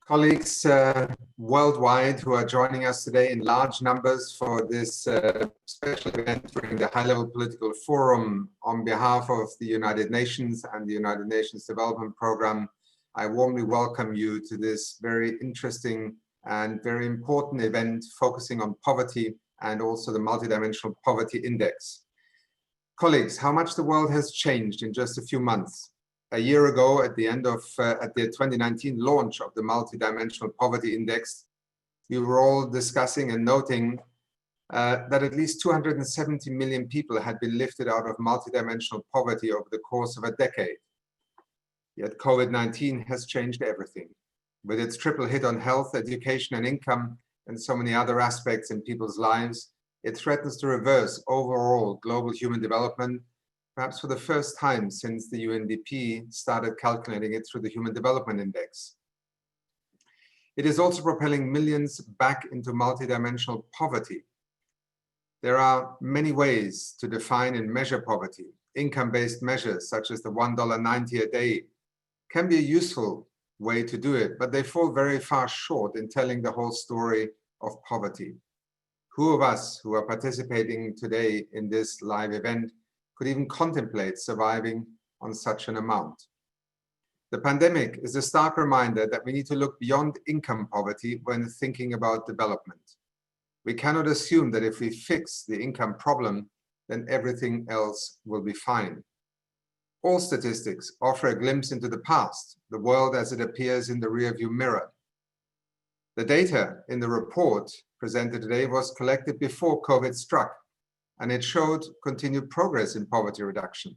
Colleagues worldwide who are joining us today in large numbers for this special event during the High-Level Political Forum on behalf of the United Nations and the United Nations Development Programme, I warmly welcome you to this very interesting and very important event focusing on poverty and also the Multidimensional Poverty Index. Colleagues, how much the world has changed in just a few months. A year ago, at the 2019 launch of the Multidimensional Poverty Index, we were all discussing and noting that at least 270 million people had been lifted out of multidimensional poverty over the course of a decade. Yet COVID-19 has changed everything. With its triple hit on health, education, and income, and so many other aspects in people's lives, it threatens to reverse overall global human development, perhaps for the first time since the UNDP started calculating it through the Human Development Index. It is also propelling millions back into multidimensional poverty. There are many ways to define and measure poverty. Income-based measures, such as the $1.90 a day, can be a useful way to do it, but they fall very far short in telling the whole story of poverty. Who of us who are participating today in this live event could even contemplate surviving on such an amount? The pandemic is a stark reminder that we need to look beyond income poverty when thinking about development. We cannot assume that if we fix the income problem, then everything else will be fine. All statistics offer a glimpse into the past, the world as it appears in the rearview mirror. The data in the report presented today was collected before COVID struck, and it showed continued progress in poverty reduction.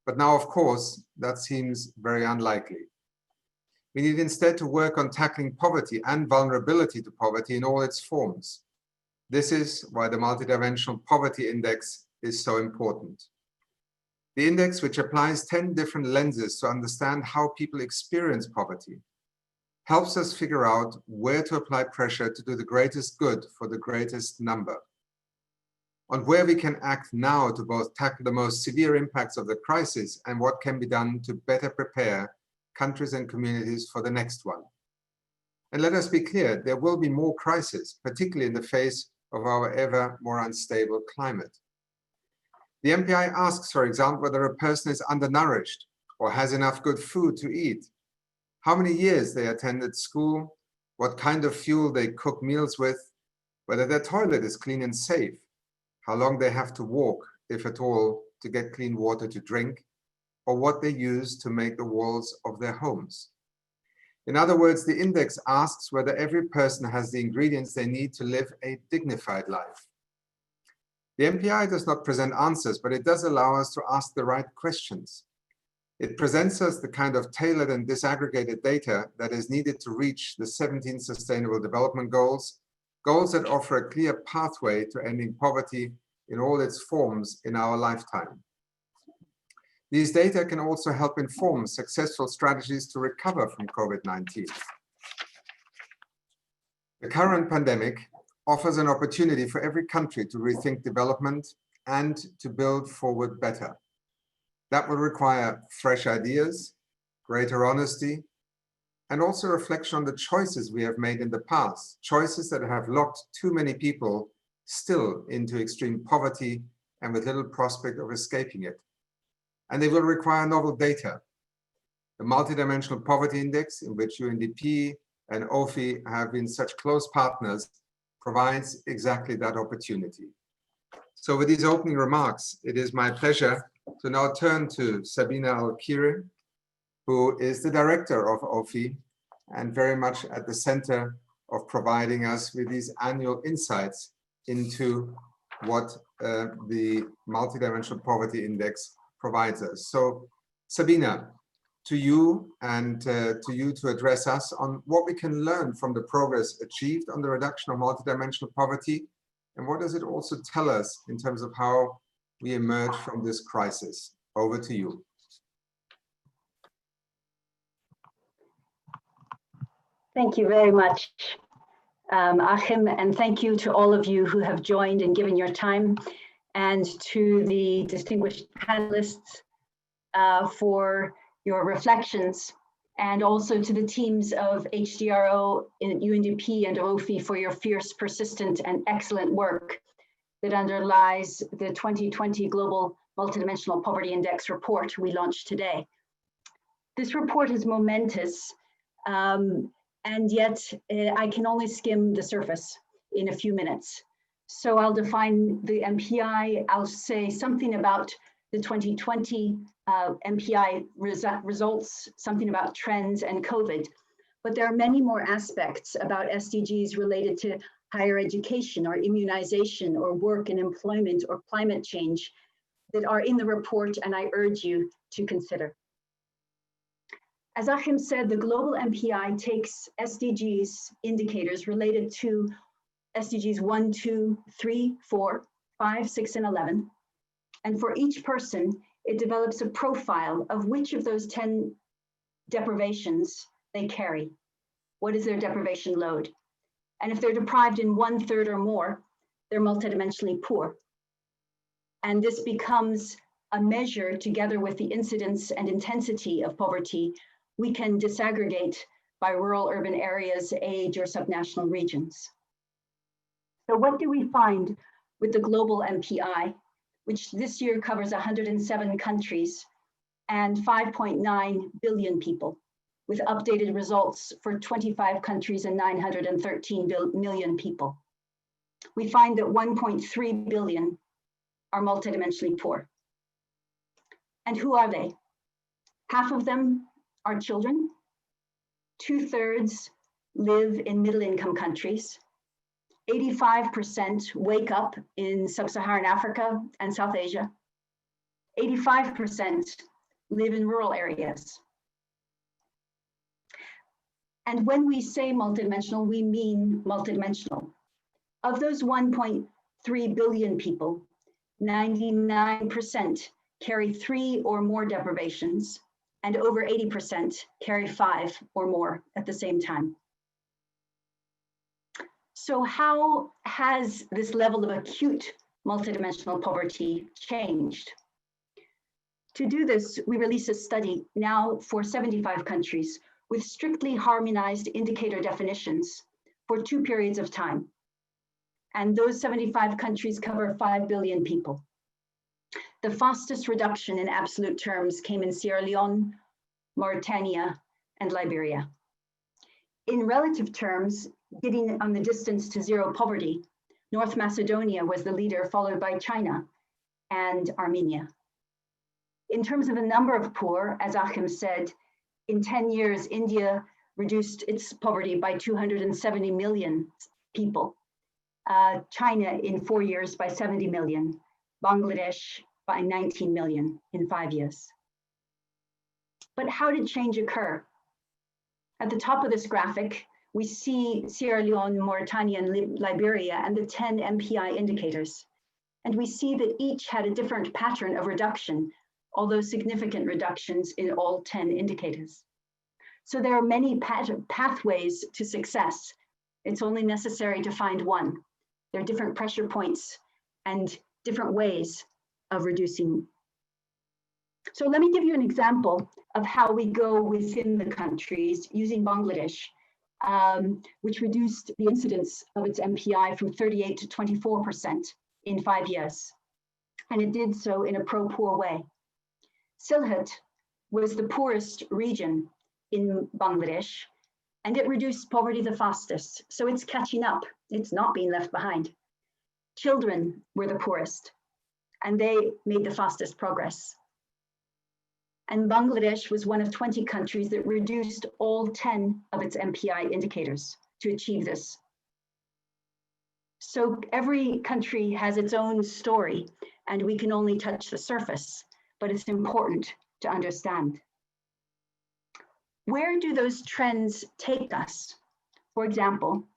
But now, of course, that seems very unlikely. We need instead to work on tackling poverty and vulnerability to poverty in all its forms. This is why the Multidimensional Poverty Index is so important. The index, which applies 10 different lenses to understand how people experience poverty, helps us figure out where to apply pressure to do the greatest good for the greatest number, on where we can act now to both tackle the most severe impacts of the crisis and what can be done to better prepare countries and communities for the next one. And let us be clear, there will be more crises, particularly in the face of our ever more unstable climate. The MPI asks, for example, whether a person is undernourished or has enough good food to eat, how many years they attended school, what kind of fuel they cook meals with, whether their toilet is clean and safe, how long they have to walk, if at all, to get clean water to drink, or what they use to make the walls of their homes. In other words, the index asks whether every person has the ingredients they need to live a dignified life. The MPI does not present answers, but it does allow us to ask the right questions. It presents us the kind of tailored and disaggregated data that is needed to reach the 17 Sustainable Development Goals, goals that offer a clear pathway to ending poverty in all its forms in our lifetime. These data can also help inform successful strategies to recover from COVID-19. The current pandemic offers an opportunity for every country to rethink development and to build forward better. That will require fresh ideas, greater honesty, and also reflection on the choices we have made in the past, choices that have locked too many people still into extreme poverty and with little prospect of escaping it. And they will require novel data. The Multidimensional Poverty Index, in which UNDP and OFI have been such close partners, provides exactly that opportunity. So with these opening remarks, it is my pleasure to now turn to Sabina Alkire, who is the director of OFI and very much at the center of providing us with these annual insights into what the Multidimensional Poverty Index provides us. So Sabina, to you to address us on what we can learn from the progress achieved on the reduction of multidimensional poverty, and what does it also tell us in terms of how we emerge from this crisis. Over to you. Thank you very much, Achim, and thank you to all of you who have joined and given your time, and to the distinguished panelists for your reflections and also to the teams of HDRO, UNDP, and OFI for your fierce, persistent, and excellent work that underlies the 2020 Global Multidimensional Poverty Index report we launched today. This report is momentous, and yet I can only skim the surface in a few minutes. So I'll define the MPI, I'll say something about the 2020 MPI results, something about trends and COVID. But there are many more aspects about SDGs related to higher education or immunization or work and employment or climate change that are in the report, and I urge you to consider. As Achim said, the global MPI takes SDGs indicators related to SDGs 1, 2, 3, 4, 5, 6, and 11. And for each person, it develops a profile of which of those 10 deprivations they carry. What is their deprivation load? And if they're deprived in 1/3 or more, they're multidimensionally poor. And this becomes a measure, together with the incidence and intensity of poverty, we can disaggregate by rural, urban areas, age, or subnational regions. So what do we find with the global MPI, which this year covers 107 countries and 5.9 billion people, with updated results for 25 countries and 913 million people? We find that 1.3 billion are multidimensionally poor. And who are they? Half of them are children. 2/3 live in middle-income countries. 85% wake up in sub-Saharan Africa and South Asia. 85% live in rural areas. And when we say multidimensional, we mean multidimensional. Of those 1.3 billion people, 99% carry 3 or more deprivations, and over 80% carry 5 or more at the same time. So how has this level of acute multidimensional poverty changed? To do this, we release a study now for 75 countries with strictly harmonized indicator definitions for 2 periods of time. And those 75 countries cover 5 billion people. The fastest reduction in absolute terms came in Sierra Leone, Mauritania, and Liberia. In relative terms, getting on the distance to zero poverty, North Macedonia was the leader, followed by China and Armenia. In terms of the number of poor, as Achim said, in 10 years, India reduced its poverty by 270 million people. China in 4 years by 70 million, Bangladesh by 19 million in 5 years. But how did change occur? At the top of this graphic, we see Sierra Leone, Mauritania, and Liberia and the 10 MPI indicators. And we see that each had a different pattern of reduction, although significant reductions in all 10 indicators. So there are many pathways to success. It's only necessary to find one. There are different pressure points and different ways of reducing. So let me give you an example of how we go within the countries using Bangladesh, which reduced the incidence of its MPI from 38 to 24% in 5 years. And it did so in a pro-poor way. Sylhet was the poorest region in Bangladesh, and it reduced poverty the fastest. So it's catching up. It's not being left behind. Children were the poorest, and they made the fastest progress. And Bangladesh was one of 20 countries that reduced all 10 of its MPI indicators to achieve this. So every country has its own story, and we can only touch the surface, but it's important to understand. Where do those trends take us? For example,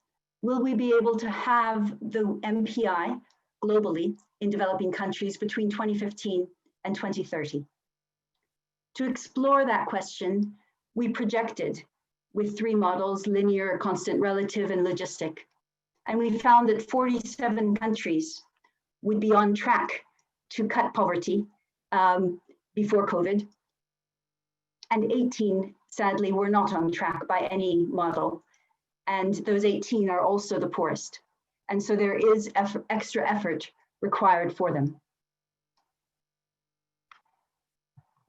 will we be able to have the MPI globally in developing countries between 2015 and 2030? To explore that question, we projected with 3 models: linear, constant relative, and logistic. And we found that 47 countries would be on track to cut poverty before COVID, and 18 sadly, were not on track by any model. And those 18 are also the poorest. And so there is extra effort required for them.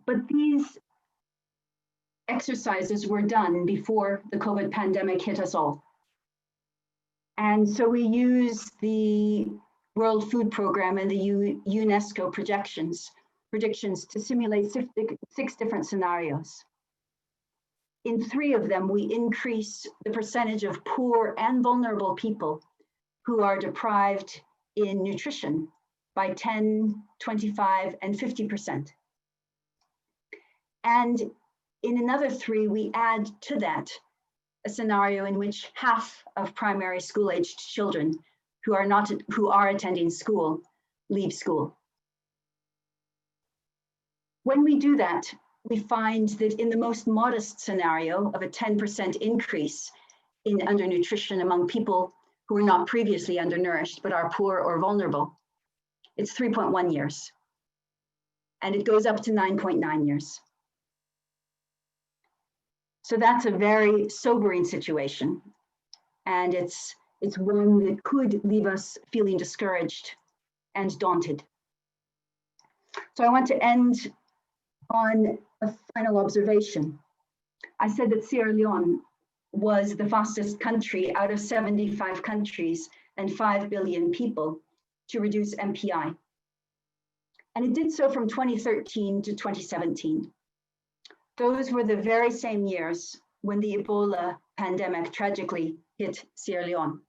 But these exercises were done before the COVID pandemic hit us all. And so we use the World Food Programme and the UNESCO predictions to simulate 6 different scenarios. In 3 of them, we increase the percentage of poor and vulnerable people who are deprived in nutrition by 10, 25, and 50%. And in another 3, we add to that a scenario in which half of primary school-aged children who are attending school leave school. When we do that, we find that in the most modest scenario of a 10% increase in undernutrition among people who are not previously undernourished but are poor or vulnerable, it's 3.1 years. And it goes up to 9.9 years. So that's a very sobering situation. And it's one that could leave us feeling discouraged and daunted. So I want to end on a final observation. I said that Sierra Leone was the fastest country out of 75 countries and 5 billion people to reduce MPI. And it did so from 2013 to 2017. Those were the very same years when the Ebola pandemic tragically hit Sierra Leone.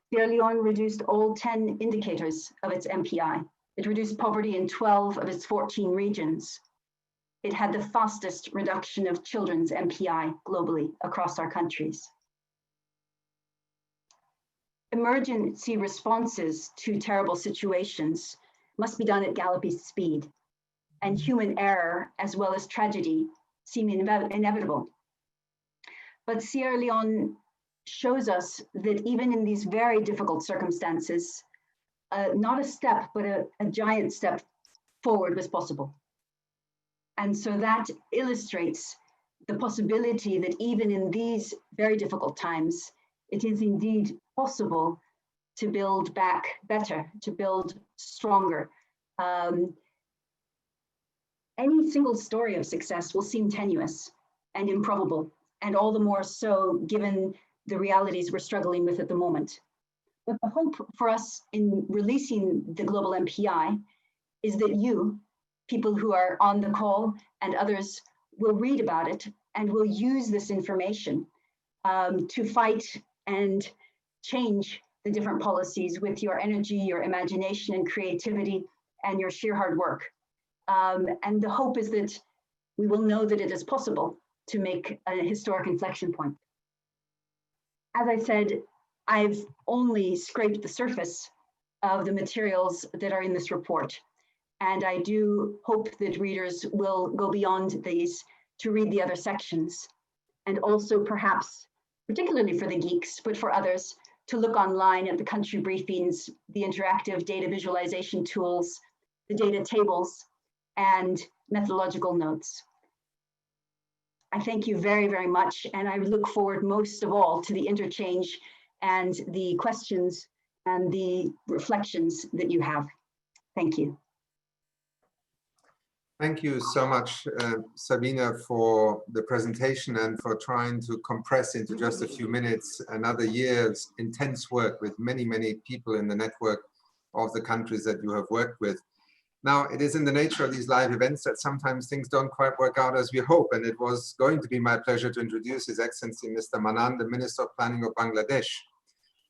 Sierra Leone reduced all 10 indicators of its MPI. It reduced poverty in 12 of its 14 regions. It had the fastest reduction of children's MPI globally across our countries. Emergency responses to terrible situations must be done at galloping speed, and human error as well as tragedy seem inevitable. But Sierra Leone shows us that even in these very difficult circumstances, not a step, but a giant step forward was possible. And so that illustrates the possibility that even in these very difficult times, it is indeed possible to build back better, to build stronger. Any single story of success will seem tenuous and improbable, and all the more so given the realities we're struggling with at the moment. But the hope for us in releasing the global MPI is that you, people who are on the call and others, will read about it and will use this information to fight and change the different policies with your energy, your imagination and creativity, and your sheer hard work. And the hope is that we will know that it is possible to make a historic inflection point. As I said, I've only scraped the surface of the materials that are in this report. And I do hope that readers will go beyond these to read the other sections, and also perhaps, particularly for the geeks, but for others, to look online at the country briefings, the interactive data visualization tools, the data tables, and methodological notes. I thank you very, very much, and I look forward most of all to the interchange and the questions and the reflections that you have. Thank you. Thank you so much, Sabina, for the presentation and for trying to compress into just a few minutes another year's intense work with many, many people in the network of the countries that you have worked with. Now, it is in the nature of these live events that sometimes things don't quite work out as we hope, and it was going to be my pleasure to introduce His Excellency Mr. Mannan, the Minister of Planning of Bangladesh.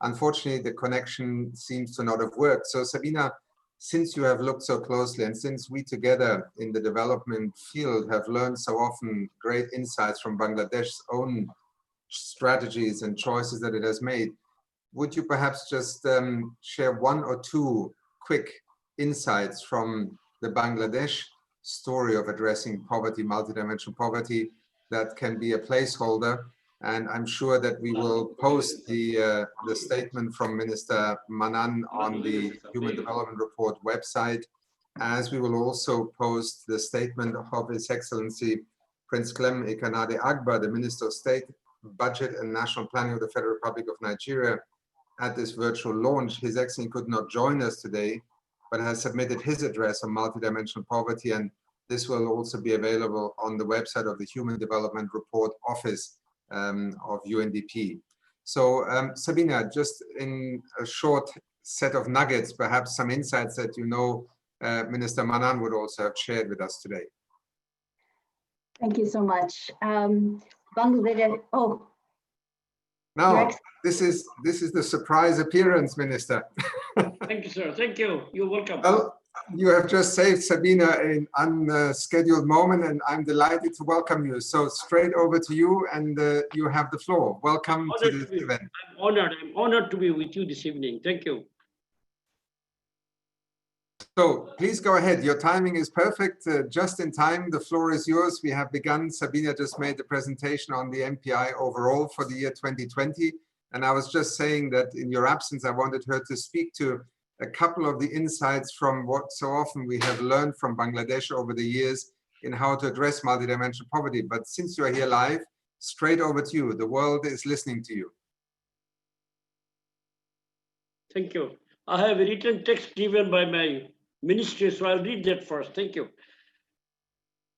Unfortunately, the connection seems to not have worked. So, Sabina, since you have looked so closely and since we together in the development field have learned so often great insights from Bangladesh's own strategies and choices that it has made, would you perhaps just share 1 or 2 quick insights from the Bangladesh story of addressing poverty, multidimensional poverty, that can be a placeholder? And I'm sure that we will post the statement from Minister Mannan on the Human Development Report website, as we will also post the statement of His Excellency Prince Clem Ekanade Agba, the Minister of State, Budget and National Planning of the Federal Republic of Nigeria, at this virtual launch. His Excellency could not join us today, but has submitted his address on multidimensional poverty, and this will also be available on the website of the Human Development Report Office of UNDP. So Sabina, just in a short set of nuggets, perhaps some insights that Minister Mannan would also have shared with us today. Thank you so much. Bangladesh, now, this is the surprise appearance, Minister. Thank you, sir. Thank you. You're welcome. Well, you have just saved Sabina in an unscheduled moment, and I'm delighted to welcome you. So straight over to you, and you have the floor. Welcome to this event. I'm honored to be with you this evening. Thank you. So please go ahead. Your timing is perfect. Just in time, the floor is yours. We have begun. Sabina just made the presentation on the MPI overall for the year 2020. And I was just saying that in your absence, I wanted her to speak to a couple of the insights from what so often we have learned from Bangladesh over the years in how to address multidimensional poverty. But since you're here live, straight over to you. The world is listening to you. Thank you. I have a written text given by my ministry, so I'll read that first. Thank you.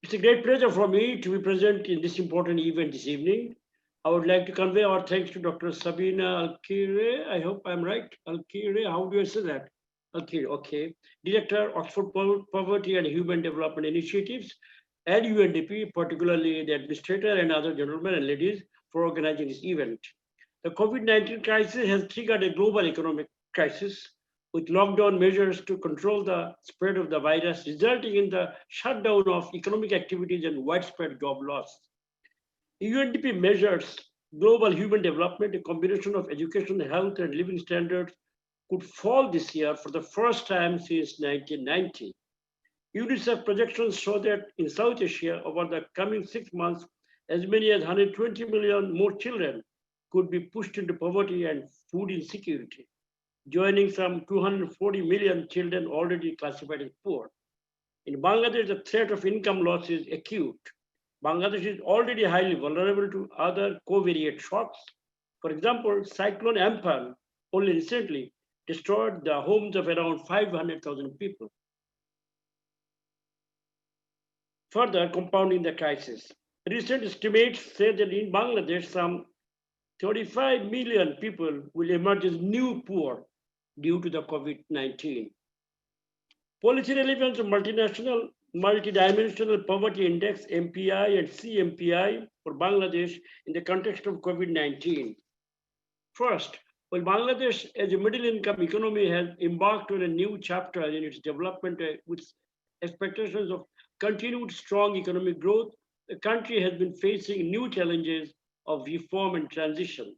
It's a great pleasure for me to be present in this important event this evening. I would like to convey our thanks to Dr. Sabina Alkire. I hope I'm right. Alkire, how do I say that? Alkire, okay. Director, Oxford Poverty and Human Development Initiatives, and UNDP, particularly the administrator and other gentlemen and ladies, for organizing this event. The COVID-19 crisis has triggered a global economic crisis with lockdown measures to control the spread of the virus, resulting in the shutdown of economic activities and widespread job loss. UNDP measures global human development, a combination of education, health, and living standards, could fall this year for the first time since 1990. Unicef projections show that in South Asia, over the coming 6 months, as many as 120 million more children could be pushed into poverty and food insecurity, joining some 240 million children already classified as poor. In Bangladesh, the threat of income loss is acute. Bangladesh is already highly vulnerable to other covariate shocks. For example, Cyclone Amphan only recently destroyed the homes of around 500,000 people, further compounding the crisis. Recent estimates say that in Bangladesh, some 35 million people will emerge as new poor due to the COVID-19. Policy relevance of Multidimensional Poverty Index, MPI and CMPI for Bangladesh in the context of COVID-19. First, while Bangladesh as a middle-income economy has embarked on a new chapter in its development with expectations of continued strong economic growth, the country has been facing new challenges of reform and transition.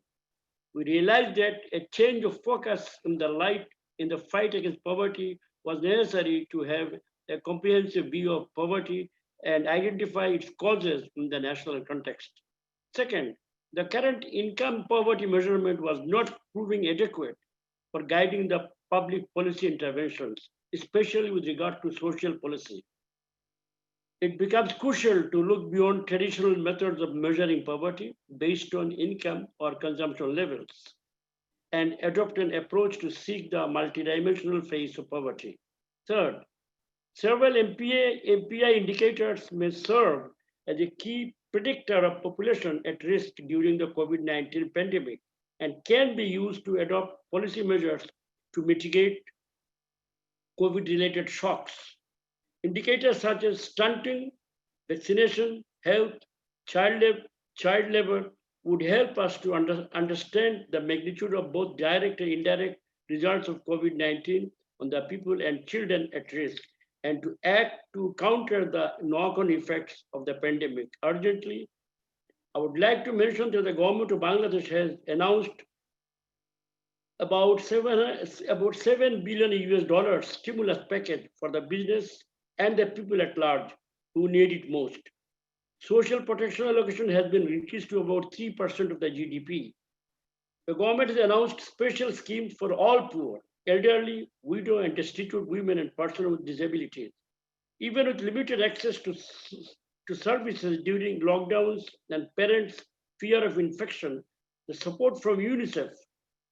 We realized that a change of focus in the fight against poverty was necessary to have a comprehensive view of poverty and identify its causes in the national context. Second, the current income poverty measurement was not proving adequate for guiding the public policy interventions, especially with regard to social policy. It becomes crucial to look beyond traditional methods of measuring poverty based on income or consumption levels and adopt an approach to seek the multidimensional face of poverty. Third, several MPI indicators may serve as a key predictor of population at risk during the COVID-19 pandemic and can be used to adopt policy measures to mitigate COVID-related shocks. Indicators such as stunting, vaccination, health, child labor would help us to understand the magnitude of both direct and indirect results of COVID-19 on the people and children at risk, and to act to counter the knock-on effects of the pandemic. Urgently, I would like to mention that the government of Bangladesh has announced about $7 billion stimulus package for the business and the people at large who need it most. Social protection allocation has been increased to about 3% of the GDP. The government has announced special schemes for all poor, elderly, widow, and destitute women and persons with disabilities. Even with limited access to to services during lockdowns and parents' fear of infection, the support from UNICEF,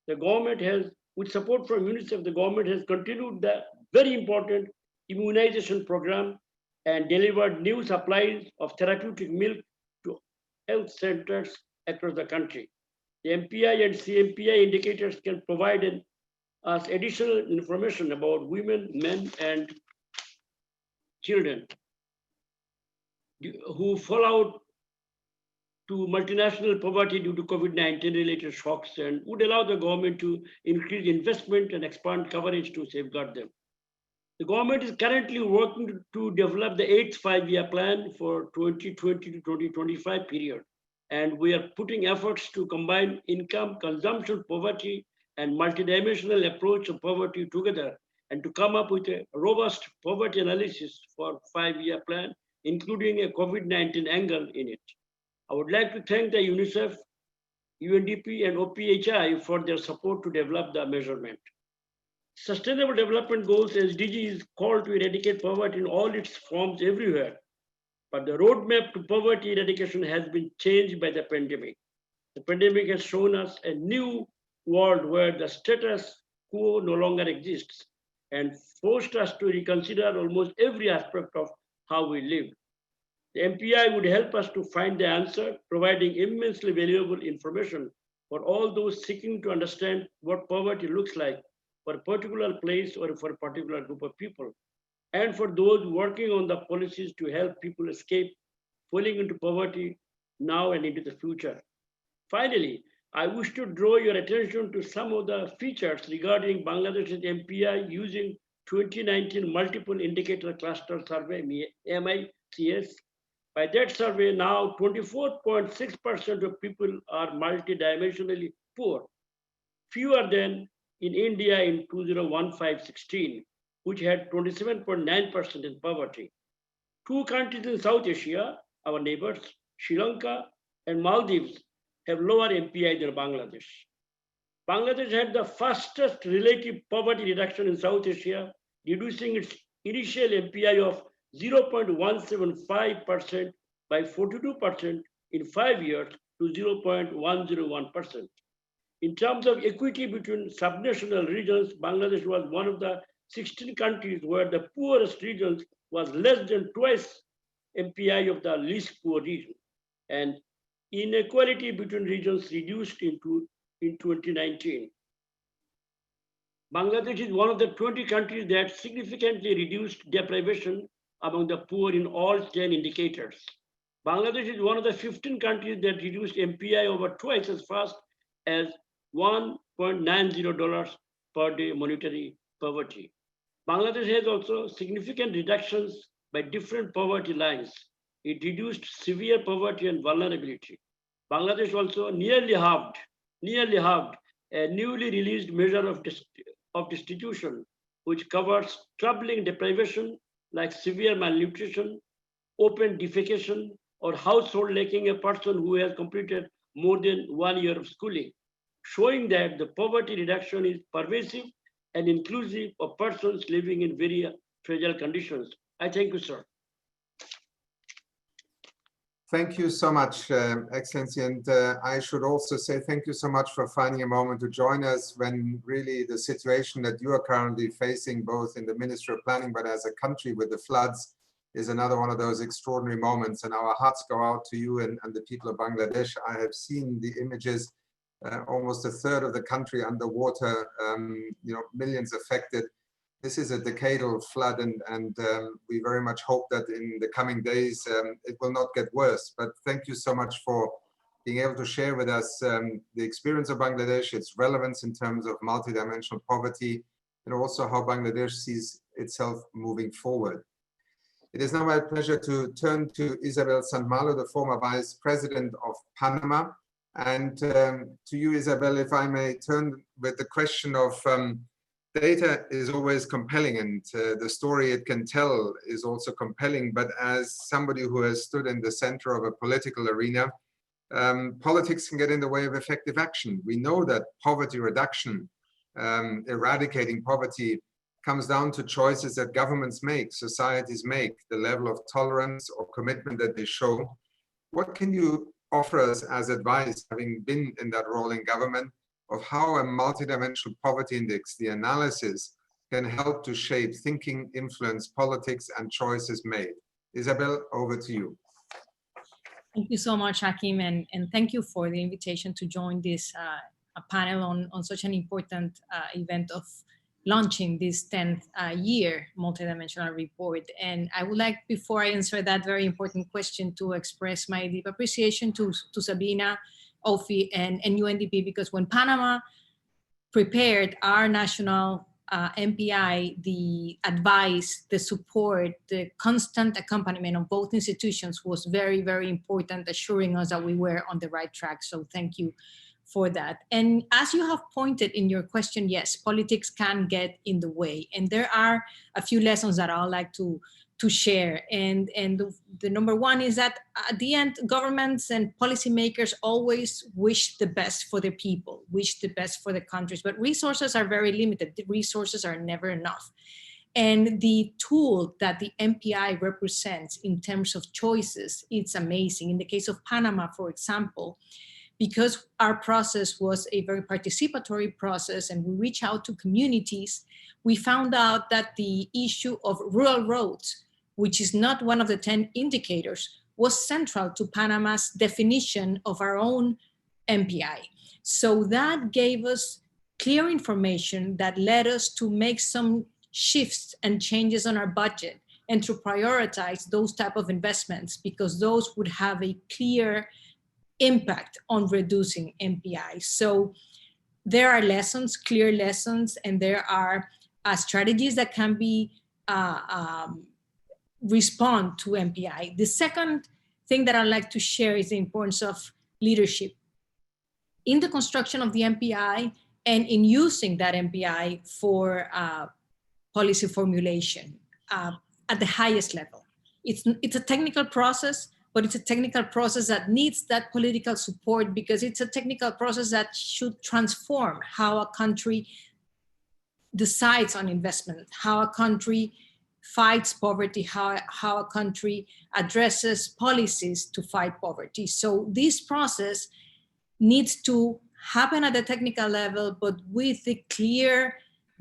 the government has, with support from UNICEF, the government has continued the very important immunization program and delivered new supplies of therapeutic milk to health centers across the country. The MPI and CMPI indicators can provide us additional information about women, men, and children who fall out to multinational poverty due to COVID-19 related shocks and would allow the government to increase investment and expand coverage to safeguard them. The government is currently working to develop the 8th five-year plan for 2020 to 2025 period. And we are putting efforts to combine income, consumption, poverty, and multidimensional approach of poverty together and to come up with a robust poverty analysis for 5-year plan, including a COVID-19 angle in it. I would like to thank the UNICEF, UNDP, and OPHI for their support to develop the measurement. Sustainable Development Goals, SDG, is called to eradicate poverty in all its forms everywhere. But the roadmap to poverty eradication has been changed by the pandemic. The pandemic has shown us a new world where the status quo no longer exists and forced us to reconsider almost every aspect of how we live. The MPI would help us to find the answer, providing immensely valuable information for all those seeking to understand what poverty looks like for a particular place or for a particular group of people, and for those working on the policies to help people escape falling into poverty now and into the future. Finally, I wish to draw your attention to some of the features regarding Bangladesh's MPI using 2019 Multiple Indicator Cluster Survey, MICS. By that survey, now 24.6% of people are multidimensionally poor, fewer than in India in 2015-16, which had 27.9% in poverty. 2 countries in South Asia, our neighbors, Sri Lanka and Maldives, have lower MPI than Bangladesh. Bangladesh had the fastest relative poverty reduction in South Asia, reducing its initial MPI of 0.175% by 42% in 5 years to 0.101%. In terms of equity between subnational regions, Bangladesh was one of the 16 countries where the poorest regions was less than twice MPI of the least poor region. And inequality between regions reduced in 2019. Bangladesh is one of the 20 countries that significantly reduced deprivation among the poor in all 10 indicators. Bangladesh is one of the 15 countries that reduced MPI over twice as fast as $1.90 per day monetary poverty. Bangladesh has also significant reductions by different poverty lines. It reduced severe poverty and vulnerability. Bangladesh also nearly halved a newly released measure of destitution, which covers troubling deprivation like severe malnutrition, open defecation, or household lacking a person who has completed more than 1 year of schooling, showing that the poverty reduction is pervasive and inclusive of persons living in very fragile conditions. I thank you, sir. Thank you so much, Excellency. And I should also say thank you so much for finding a moment to join us when really the situation that you are currently facing, both in the Ministry of Planning, but as a country with the floods, is another one of those extraordinary moments. And our hearts go out to you and the people of Bangladesh. I have seen the images, almost a third of the country underwater, millions affected. This is a decadal flood, and we very much hope that in the coming days it will not get worse. But thank you so much for being able to share with us the experience of Bangladesh, its relevance in terms of multidimensional poverty, and also how Bangladesh sees itself moving forward. It is now my pleasure to turn to Isabel Malo, the former Vice President of Panama. And to you, Isabel, if I may turn with the question of data is always compelling, and the story it can tell is also compelling. But as somebody who has stood in the center of a political arena, politics can get in the way of effective action. We know that poverty reduction, eradicating poverty, comes down to choices that governments make, societies make, the level of tolerance or commitment that they show. What can you offer us as advice, having been in that role in government, of how a multidimensional poverty index, the analysis, can help to shape thinking, influence politics and choices made? Isabel, over to you. Thank you so much, Achim, and thank you for the invitation to join this panel on such an important event of launching this 10th year multidimensional report. And I would like, before I answer that very important question, to express my deep appreciation to Sabina, OFI, and UNDP, because when Panama prepared our national MPI, the advice, the support, the constant accompaniment of both institutions was very, very important, assuring us that we were on the right track. So thank you for that. And as you have pointed in your question, yes, politics can get in the way. And there are a few lessons that I would like to share. And the number one is that at the end, governments and policymakers always wish the best for their people, wish the best for the countries, but resources are very limited. The resources are never enough. And the tool that the MPI represents in terms of choices, it's amazing. In the case of Panama, for example, because our process was a very participatory process and we reach out to communities, we found out that the issue of rural roads, which is not one of the 10 indicators, was central to Panama's definition of our own MPI. So that gave us clear information that led us to make some shifts and changes on our budget and to prioritize those type of investments, because those would have a clear impact on reducing MPI. So there are lessons, clear lessons, and there are strategies that can be respond to MPI. The second thing that I'd like to share is the importance of leadership in the construction of the MPI and in using that MPI for policy formulation at the highest level. It's a technical process, but it's a technical process that needs that political support, because it's a technical process that should transform how a country decides on investment, how a country fights poverty, how a country addresses policies to fight poverty. So this process needs to happen at the technical level, but with the clear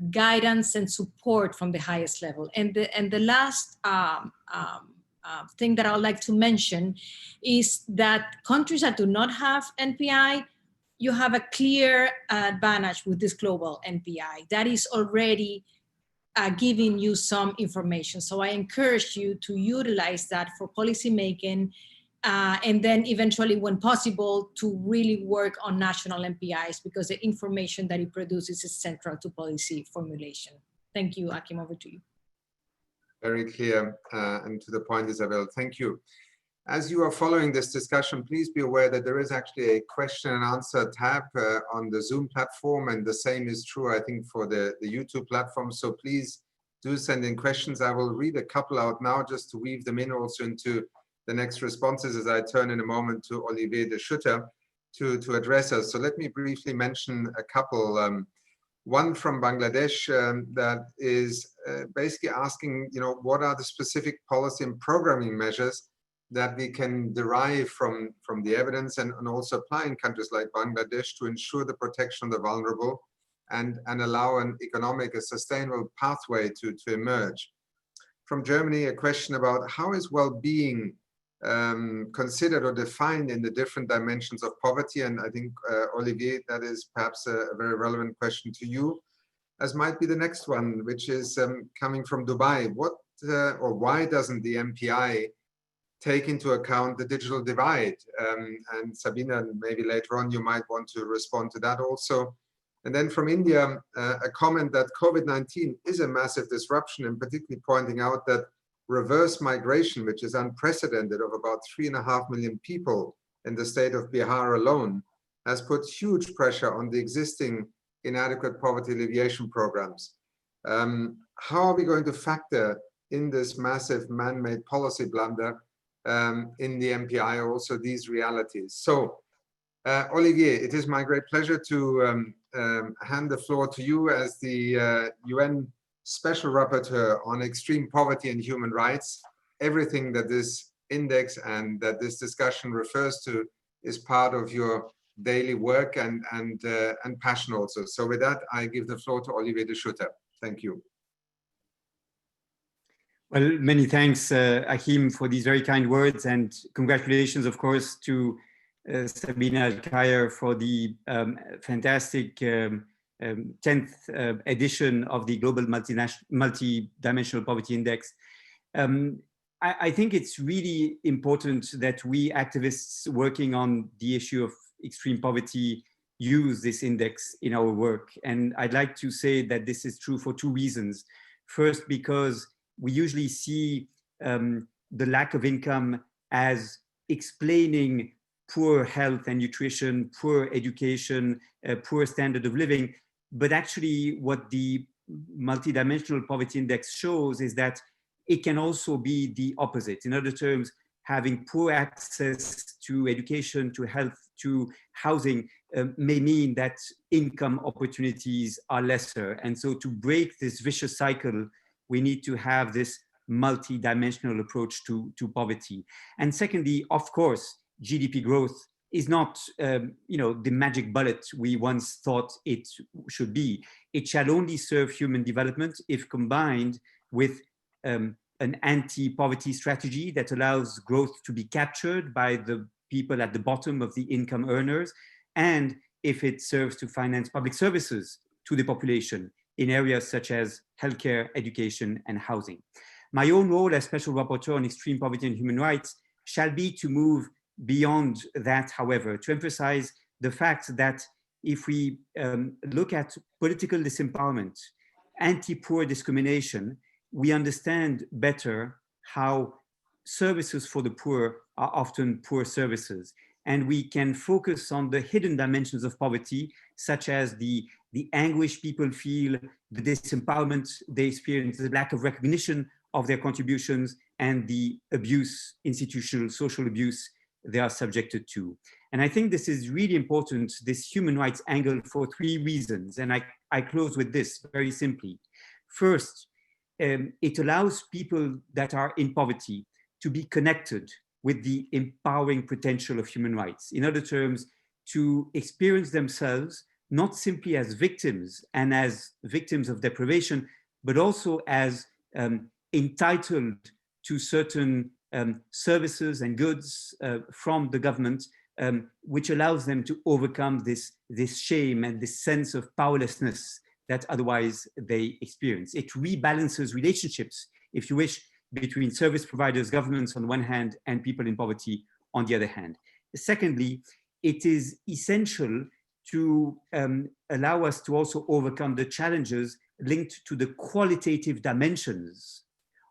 guidance and support from the highest level. And the last thing that I would like to mention is that countries that do not have NPI, you have a clear advantage with this global NPI that is already giving you some information. So I encourage you to utilize that for policy making, and then eventually, when possible, to really work on national MPIs, because the information that it produces is central to policy formulation. Thank you, Achim, over to you. Very clear and to the point, Isabel. Thank you. As you are following this discussion, please be aware that there is actually a question and answer tab on the Zoom platform, and the same is true, I think, for the YouTube platform. So please do send in questions. I will read a couple out now just to weave them in also into the next responses as I turn in a moment to Olivier de Schutter to address us. So let me briefly mention a couple. One from Bangladesh that is basically asking, what are the specific policy and programming measures that we can derive from the evidence and also apply in countries like Bangladesh to ensure the protection of the vulnerable and allow a sustainable pathway to emerge. From Germany, a question about how is well-being considered or defined in the different dimensions of poverty. And I think, Olivier, that is perhaps a very relevant question to you, as might be the next one, which is coming from Dubai. What or why doesn't the MPI take into account the digital divide? And Sabina, maybe later on, you might want to respond to that also. And then from India, a comment that COVID-19 is a massive disruption, and particularly pointing out that reverse migration, which is unprecedented, of about 3.5 million people in the state of Bihar alone, has put huge pressure on the existing inadequate poverty alleviation programs. How are we going to factor in this massive man-made policy blunder in the MPI also these realities? So, Olivier, it is my great pleasure to hand the floor to you as the UN Special Rapporteur on Extreme Poverty and Human Rights. Everything that this index and that this discussion refers to is part of your daily work and passion also. So with that, I give the floor to Olivier de Schutter. Thank you. Well, many thanks, Achim, for these very kind words, and congratulations, of course, to Sabina Alkire for the fantastic 10th edition of the Global Multidimensional Poverty Index. I think it's really important that we activists working on the issue of extreme poverty use this index in our work. And I'd like to say that this is true for two reasons. First, because we usually see the lack of income as explaining poor health and nutrition, poor education, poor standard of living. But actually what the Multidimensional Poverty Index shows is that it can also be the opposite. In other terms, having poor access to education, to health, to housing may mean that income opportunities are lesser. And so to break this vicious cycle, we need to have this multi-dimensional approach to poverty. And secondly, of course, GDP growth is not the magic bullet we once thought it should be. It shall only serve human development if combined with an anti-poverty strategy that allows growth to be captured by the people at the bottom of the income earners, and if it serves to finance public services to the population in areas such as healthcare, education, and housing. My own role as Special Rapporteur on Extreme Poverty and Human Rights shall be to move beyond that, however, to emphasize the fact that if we look at political disempowerment, anti-poor discrimination, we understand better how services for the poor are often poor services. And we can focus on the hidden dimensions of poverty, such as the anguish people feel, the disempowerment they experience, the lack of recognition of their contributions, and the abuse, institutional social abuse they are subjected to. And I think this is really important, this human rights angle, for three reasons. And I close with this very simply. First, it allows people that are in poverty to be connected with the empowering potential of human rights. In other terms, to experience themselves not simply as victims and as victims of deprivation, but also as entitled to certain services and goods from the government, which allows them to overcome this shame and this sense of powerlessness that otherwise they experience. It rebalances relationships, if you wish, between service providers, governments on one hand, and people in poverty on the other hand. Secondly, it is essential to allow us to also overcome the challenges linked to the qualitative dimensions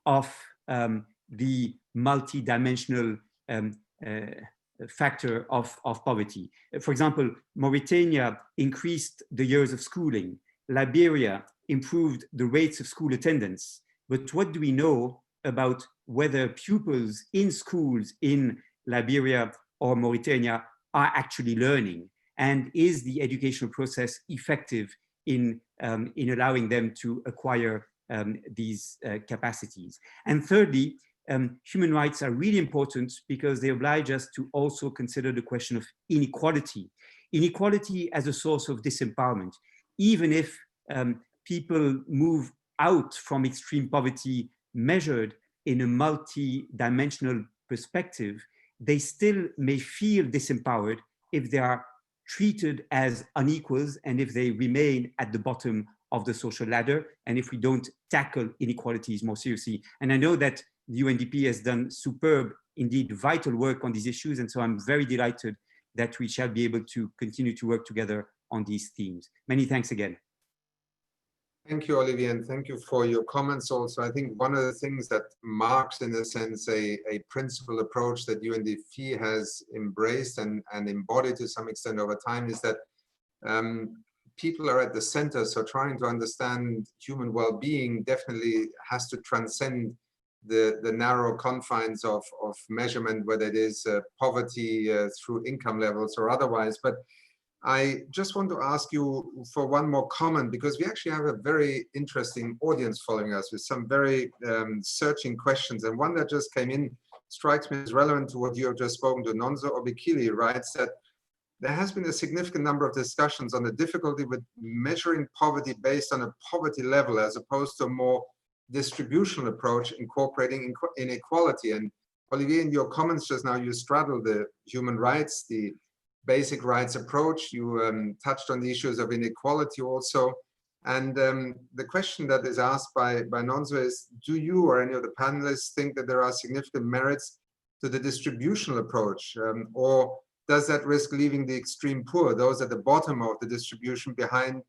of the multidimensional factor of poverty. For example, Mauritania increased the years of schooling. Liberia improved the rates of school attendance. But what do we know about whether pupils in schools in Liberia or Mauritania are actually learning? And is the educational process effective in allowing them to acquire these capacities? And thirdly, human rights are really important because they oblige us to also consider the question of inequality. Inequality as a source of disempowerment. Even if people move out from extreme poverty measured in a multi-dimensional perspective, they still may feel disempowered if they are treated as unequals and if they remain at the bottom of the social ladder, and if we don't tackle inequalities more seriously. And I know that the UNDP has done superb, indeed vital work on these issues, and so I'm very delighted that we shall be able to continue to work together on these themes. Many thanks again. Thank you, Olivier, and thank you for your comments also. I think one of the things that marks, in a sense, a principled approach that UNDP has embraced and embodied to some extent over time is that people are at the center. So trying to understand human well-being definitely has to transcend the narrow confines of measurement, whether it is poverty through income levels or otherwise. But I just want to ask you for one more comment, because we actually have a very interesting audience following us with some very searching questions. And one that just came in strikes me as relevant to what you have just spoken to. Nonzo Obikili writes that there has been a significant number of discussions on the difficulty with measuring poverty based on a poverty level, as opposed to a more distributional approach incorporating inequality. And Olivier, in your comments just now, you straddle the human rights, the basic rights approach. You touched on the issues of inequality also. And the question that is asked by Nonzo is, do you or any of the panelists think that there are significant merits to the distributional approach? Or does that risk leaving the extreme poor, those at the bottom of the distribution, behind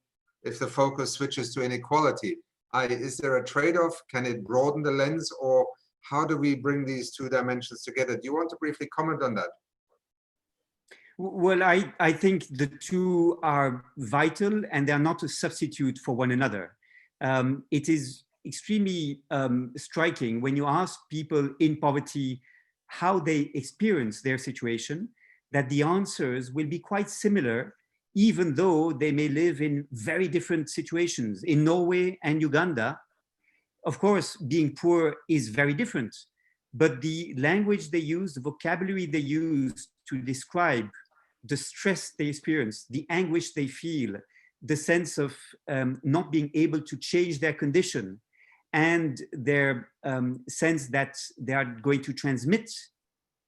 if the focus switches to inequality? Is there a trade-off? Can it broaden the lens? Or how do we bring these two dimensions together? Do you want to briefly comment on that? Well, I think the two are vital and they are not a substitute for one another. It is extremely striking when you ask people in poverty how they experience their situation, that the answers will be quite similar, even though they may live in very different situations. In Norway and Uganda, of course, being poor is very different, but the language they use, the vocabulary they use to describe the stress they experience, the anguish they feel, the sense of not being able to change their condition, and their sense that they are going to transmit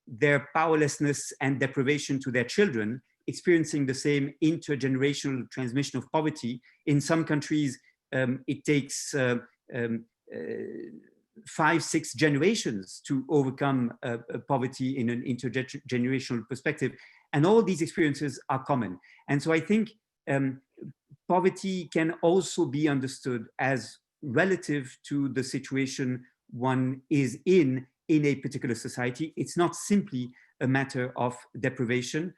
their powerlessness and deprivation to their children, experiencing the same intergenerational transmission of poverty. In some countries, it takes 5-6 generations to overcome poverty in an intergenerational perspective. And all these experiences are common. And so I think poverty can also be understood as relative to the situation one is in a particular society. It's not simply a matter of deprivation,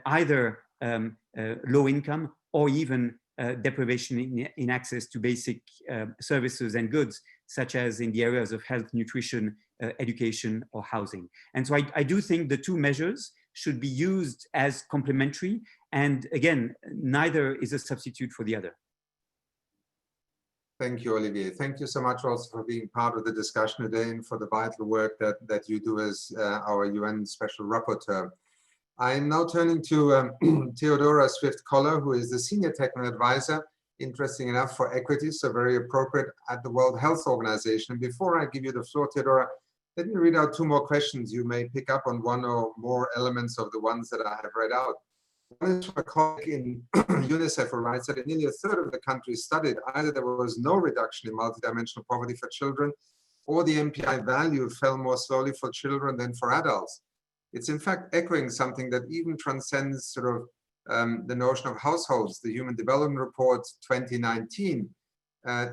either low income or even deprivation in access to basic services and goods, such as in the areas of health, nutrition, education, or housing. And so I do think the two measures should be used as complementary. And again, neither is a substitute for the other. Thank you, Olivier. Thank you so much also for being part of the discussion today and for the vital work that you do as our UN Special Rapporteur. I'm now turning to Theodora Swift-Koller, who is the Senior Technical Advisor, interesting enough, for equity, so very appropriate, at the World Health Organization. And before I give you the floor, Theodora, let me read out two more questions. You may pick up on one or more elements of the ones that I have read out. One is from a colleague in Unicef, who writes that in nearly a third of the countries studied, either there was no reduction in multidimensional poverty for children, or the MPI value fell more slowly for children than for adults. It's in fact echoing something that even transcends sort of the notion of households. The Human Development Report 2019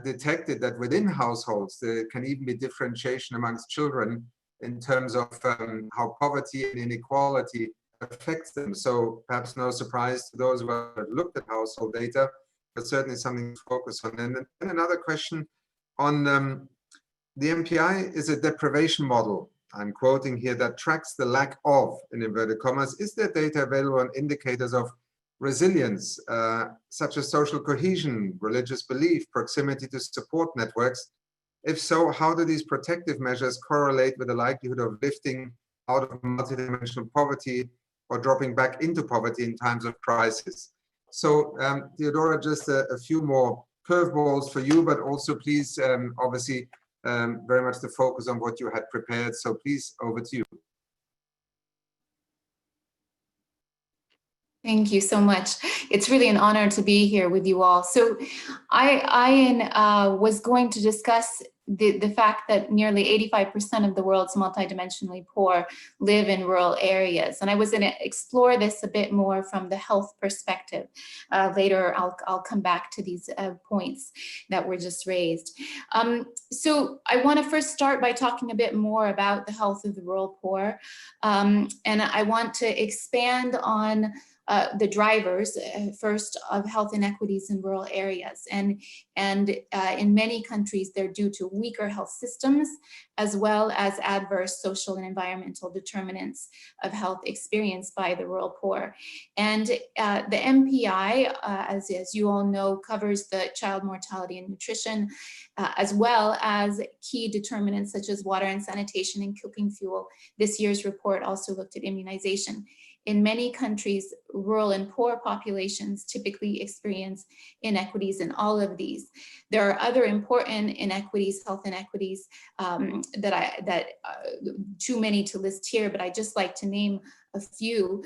detected that within households, there can even be differentiation amongst children in terms of how poverty and inequality affects them. So perhaps no surprise to those who have looked at household data, but certainly something to focus on. And then another question on the MPI is a deprivation model. I'm quoting here, that tracks the lack of, in inverted commas. Is there data available on indicators of resilience, such as social cohesion, religious belief, proximity to support networks? If so, how do these protective measures correlate with the likelihood of lifting out of multidimensional poverty or dropping back into poverty in times of crisis? So Theodora, just a few more curveballs for you, but also please, obviously, very much to focus on what you had prepared. So please, over to you. Thank you so much. It's really an honor to be here with you all. So I was going to discuss the fact that nearly 85% of the world's multidimensionally poor live in rural areas. And I was going to explore this a bit more from the health perspective. Later, I'll come back to these points that were just raised. So I want to first start by talking a bit more about the health of the rural poor. And I want to expand on the drivers, first, of health inequities in rural areas. And in many countries, they're due to weaker health systems, as well as adverse social and environmental determinants of health experienced by the rural poor. And the MPI, as you all know, covers the child mortality and nutrition, as well as key determinants such as water and sanitation and cooking fuel. This year's report also looked at immunization. In many countries, rural and poor populations typically experience inequities in all of these. There are other important inequities, health inequities, that too many to list here, but I just like to name a few.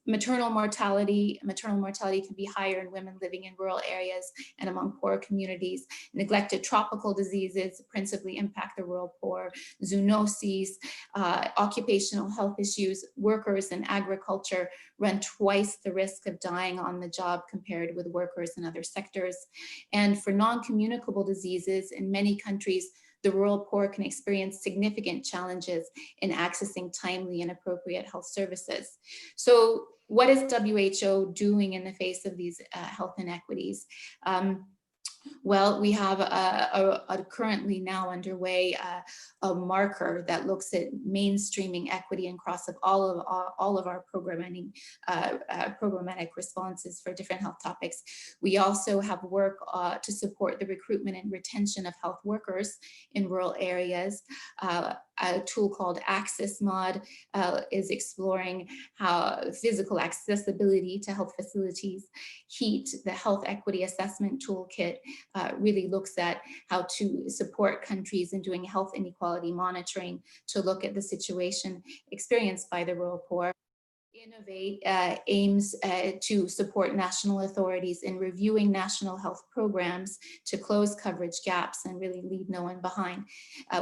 Maternal mortality can be higher in women living in rural areas and among poor communities. Neglected tropical diseases principally impact the rural poor. Zoonoses, occupational health issues, workers in agriculture run twice the risk of dying on the job compared with workers in other sectors. And for non-communicable diseases, in many countries, the rural poor can experience significant challenges in accessing timely and appropriate health services. So what is WHO doing in the face of these health inequities? Well, we have a currently now underway a marker that looks at mainstreaming equity across of all of our programmatic responses for different health topics. We also have work to support the recruitment and retention of health workers in rural areas. A tool called Access Mod is exploring how physical accessibility to health facilities. HEAT, the Health Equity Assessment Toolkit, really looks at how to support countries in doing health inequality monitoring to look at the situation experienced by the rural poor. Innovate aims to support national authorities in reviewing national health programs to close coverage gaps and really leave no one behind.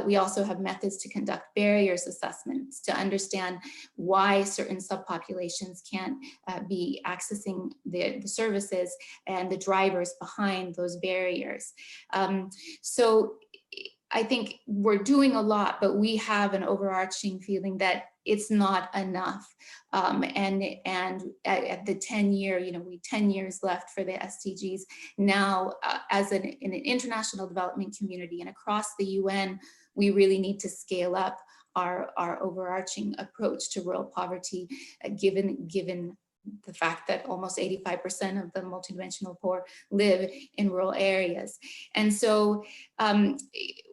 We also have methods to conduct barriers assessments to understand why certain subpopulations can't be accessing the services and the drivers behind those barriers. So I think we're doing a lot, but we have an overarching feeling that it's not enough. And at the 10-year, we 10 years left for the SDGs. Now, as in an international development community and across the UN, we really need to scale up our overarching approach to rural poverty, given the fact that almost 85% of the multidimensional poor live in rural areas. And so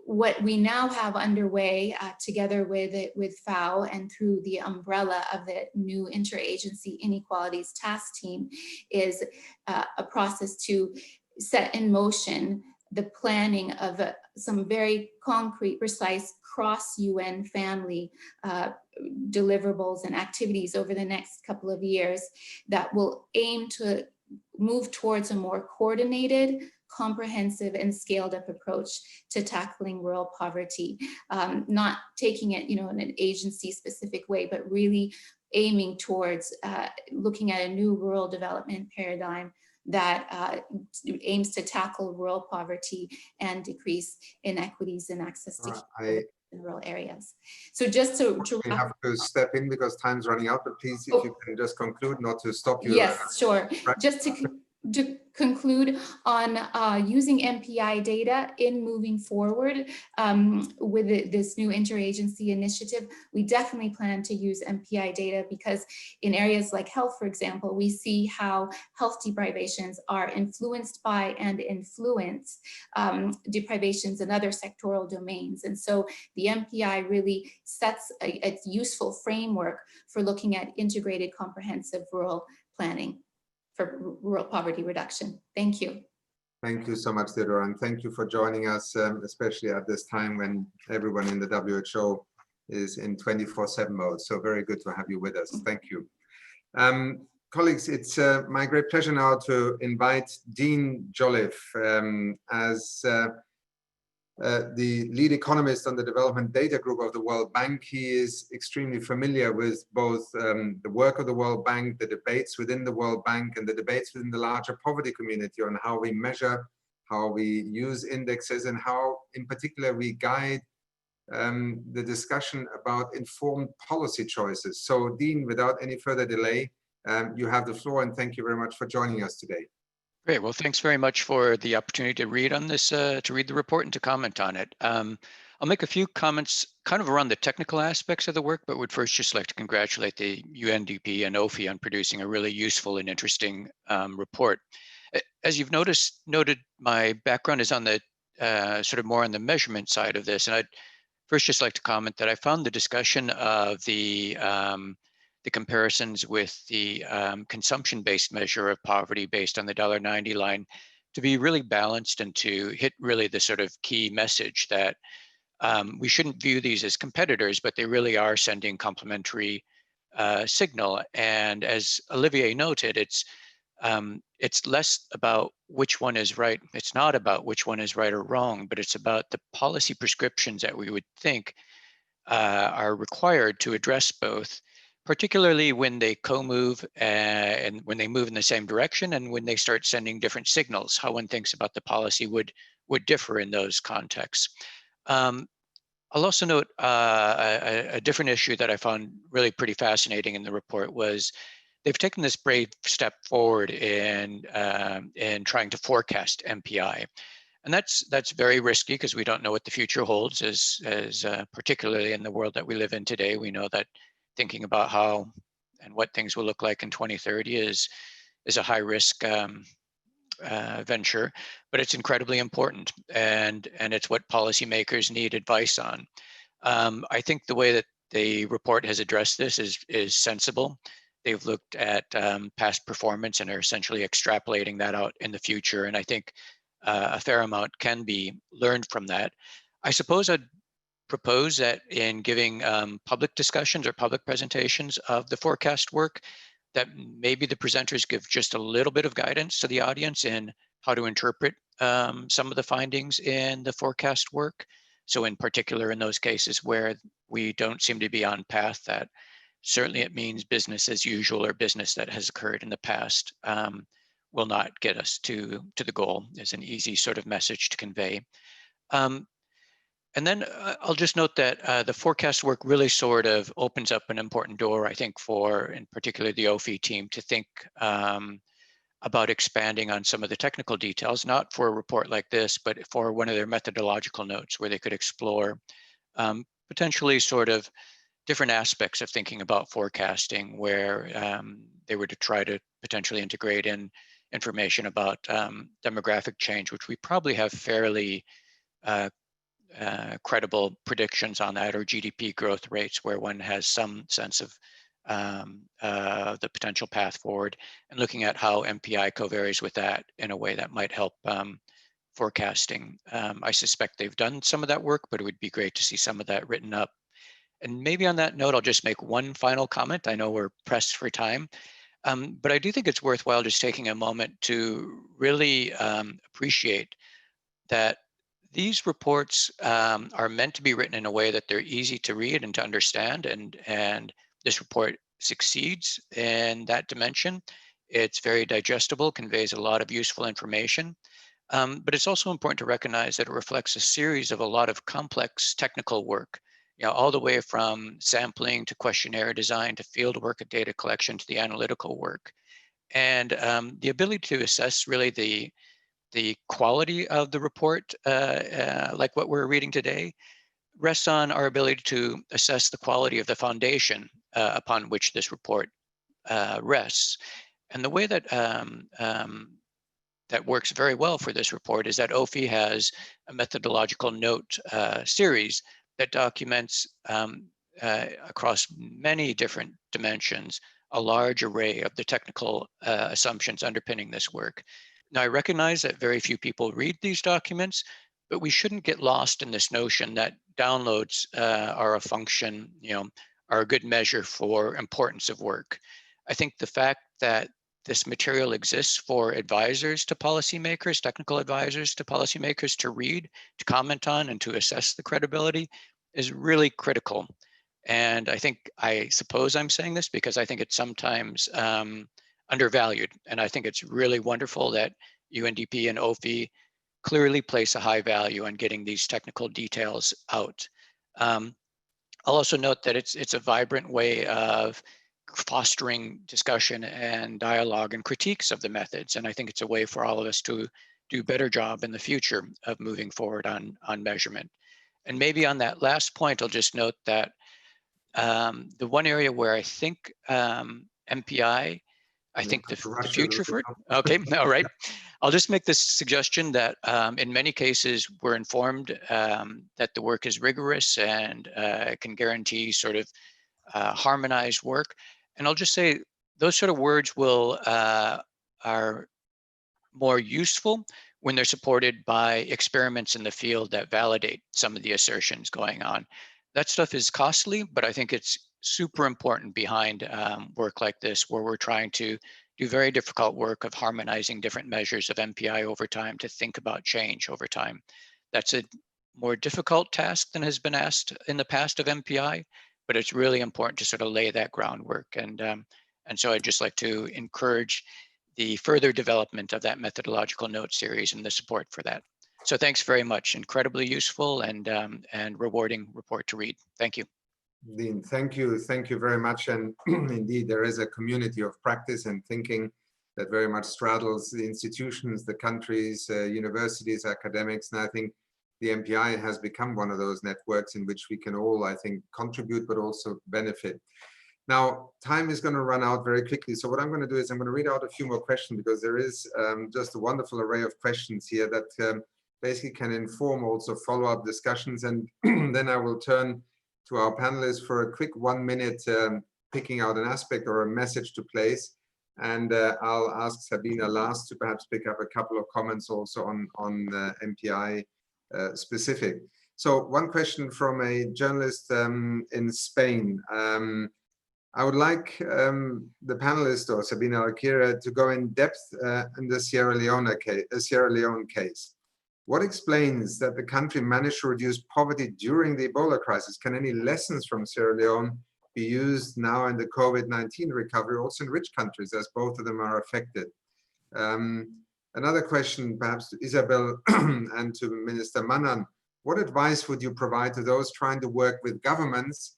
what we now have underway together with FAO and through the umbrella of the new Interagency Inequalities Task Team is a process to set in motion the planning of some very concrete, precise cross-UN family deliverables and activities over the next couple of years that will aim to move towards a more coordinated, comprehensive and scaled up approach to tackling rural poverty, not taking it, in an agency specific way, but really aiming towards looking at a new rural development paradigm that aims to tackle rural poverty and decrease inequities in access to in rural areas. So just to we have to step in because time's running out, but please, if you can just conclude, not to stop you. Yes, sure. Just to conclude on using MPI data in moving forward with this new interagency initiative, we definitely plan to use MPI data because in areas like health, for example, we see how health deprivations are influenced by and influence deprivations in other sectoral domains. And so the MPI really sets a useful framework for looking at integrated comprehensive rural planning for rural poverty reduction. Thank you. Thank you so much, Theodora, and thank you for joining us, especially at this time when everyone in the WHO is in 24/7 mode. So very good to have you with us. Thank you. Colleagues, it's my great pleasure now to invite Dean Joliffe as the lead economist on the development data group of the World Bank. He is extremely familiar with both the work of the World Bank, the debates within the World Bank, and the debates within the larger poverty community on how we measure, how we use indexes, and how in particular we guide the discussion about informed policy choices. So Dean, without any further delay, You have the floor, and thank you very much for joining us today. Great. Well, thanks very much for the opportunity to read on this, to read the report and to comment on it. I'll make a few comments kind of around the technical aspects of the work, but would first just like to congratulate the UNDP and OFI on producing a really useful and interesting report. As you've noted, my background is on the sort of more on the measurement side of this, and I'd first just like to comment that I found the discussion of the comparisons with the consumption-based measure of poverty based on the $1.90 line to be really balanced and to hit really the sort of key message that we shouldn't view these as competitors, but they really are sending complementary signal. And as Olivier noted, it's less about which one is right. It's not about which one is right or wrong, but it's about the policy prescriptions that we would think are required to address both, particularly when they co-move and when they move in the same direction, and when they start sending different signals. How one thinks about the policy would differ in those contexts. I'll also note a different issue that I found really pretty fascinating in the report was they've taken this brave step forward in trying to forecast MPI. And that's very risky because we don't know what the future holds, as particularly in the world that we live in today. We know that thinking about how and what things will look like in 2030 is a high risk venture, but it's incredibly important, and it's what policymakers need advice on. I think the way that the report has addressed this is sensible. They've looked at past performance and are essentially extrapolating that out in the future, and I think a fair amount can be learned from that. I suppose I'd propose that in giving public discussions or public presentations of the forecast work, that maybe the presenters give just a little bit of guidance to the audience in how to interpret some of the findings in the forecast work. So in particular, in those cases where we don't seem to be on path, that certainly it means business as usual or business that has occurred in the past will not get us to the goal, is an easy sort of message to convey. And then I'll just note that the forecast work really sort of opens up an important door, I think, for, in particular, the OFI team to think about expanding on some of the technical details, not for a report like this, but for one of their methodological notes where they could explore potentially sort of different aspects of thinking about forecasting, where they were to try to potentially integrate in information about demographic change, which we probably have fairly credible predictions on that, or GDP growth rates, where one has some sense of the potential path forward, and looking at how MPI co-varies with that in a way that might help forecasting. I suspect they've done some of that work, but it would be great to see some of that written up. And maybe on that note, I'll just make one final comment. I know we're pressed for time, but I do think it's worthwhile just taking a moment to really appreciate that these reports are meant to be written in a way that they're easy to read and to understand, and this report succeeds in that dimension. It's very digestible, conveys a lot of useful information, but it's also important to recognize that it reflects a series of a lot of complex technical work, all the way from sampling to questionnaire design to field work and data collection to the analytical work. And the ability to assess really the quality of the report, like what we're reading today, rests on our ability to assess the quality of the foundation upon which this report rests. And the way that that works very well for this report is that OFI has a methodological note series that documents across many different dimensions a large array of the technical assumptions underpinning this work. Now, I recognize that very few people read these documents, but we shouldn't get lost in this notion that downloads are a function, are a good measure for importance of work. I think the fact that this material exists for advisors to policymakers, technical advisors to policymakers to read, to comment on, and to assess the credibility is really critical. And I suppose I'm saying this because I think it's sometimes undervalued. And I think it's really wonderful that UNDP and OFI clearly place a high value on getting these technical details out. I'll also note that it's a vibrant way of fostering discussion and dialogue and critiques of the methods. And I think it's a way for all of us to do a better job in the future of moving forward on measurement. And maybe on that last point, I'll just note that the one area where I think MPI, I think the future for it. Okay, all right. I'll just make this suggestion that in many cases we're informed that the work is rigorous and can guarantee sort of harmonized work. And I'll just say those sort of words are more useful when they're supported by experiments in the field that validate some of the assertions going on. That stuff is costly, but I think it's super important behind work like this, where we're trying to do very difficult work of harmonizing different measures of MPI over time to think about change over time. That's a more difficult task than has been asked in the past of MPI, but it's really important to sort of lay that groundwork. And so I'd just like to encourage the further development of that methodological note series and the support for that. So thanks very much. Incredibly useful and rewarding report to read. Thank you. Dean, thank you very much. And indeed, there is a community of practice and thinking that very much straddles the institutions, the countries, universities, academics. And I think the MPI has become one of those networks in which we can all, I think, contribute, but also benefit. Now, time is going to run out very quickly. So what I'm going to do is I'm going to read out a few more questions, because there is just a wonderful array of questions here that basically can inform also follow-up discussions. And then I will turn to our panelists for a quick 1 minute picking out an aspect or a message to place. And I'll ask Sabina last to perhaps pick up a couple of comments also on MPI specific. So one question from a journalist in Spain. I would like the panelist or Sabina Alkire to go in depth in the Sierra Leone case. What explains that the country managed to reduce poverty during the Ebola crisis? Can any lessons from Sierra Leone be used now in the COVID-19 recovery, also in rich countries, as both of them are affected? Another question, perhaps to Isabel and to Minister Mannan. What advice would you provide to those trying to work with governments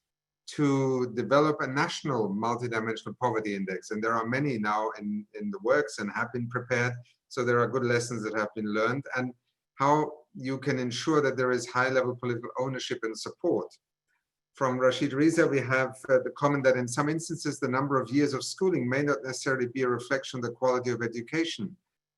to develop a national multidimensional poverty index? And there are many now in the works and have been prepared. So there are good lessons that have been learned. And how you can ensure that there is high-level political ownership and support. From Rashid Riza, we have the comment that in some instances, the number of years of schooling may not necessarily be a reflection of the quality of education.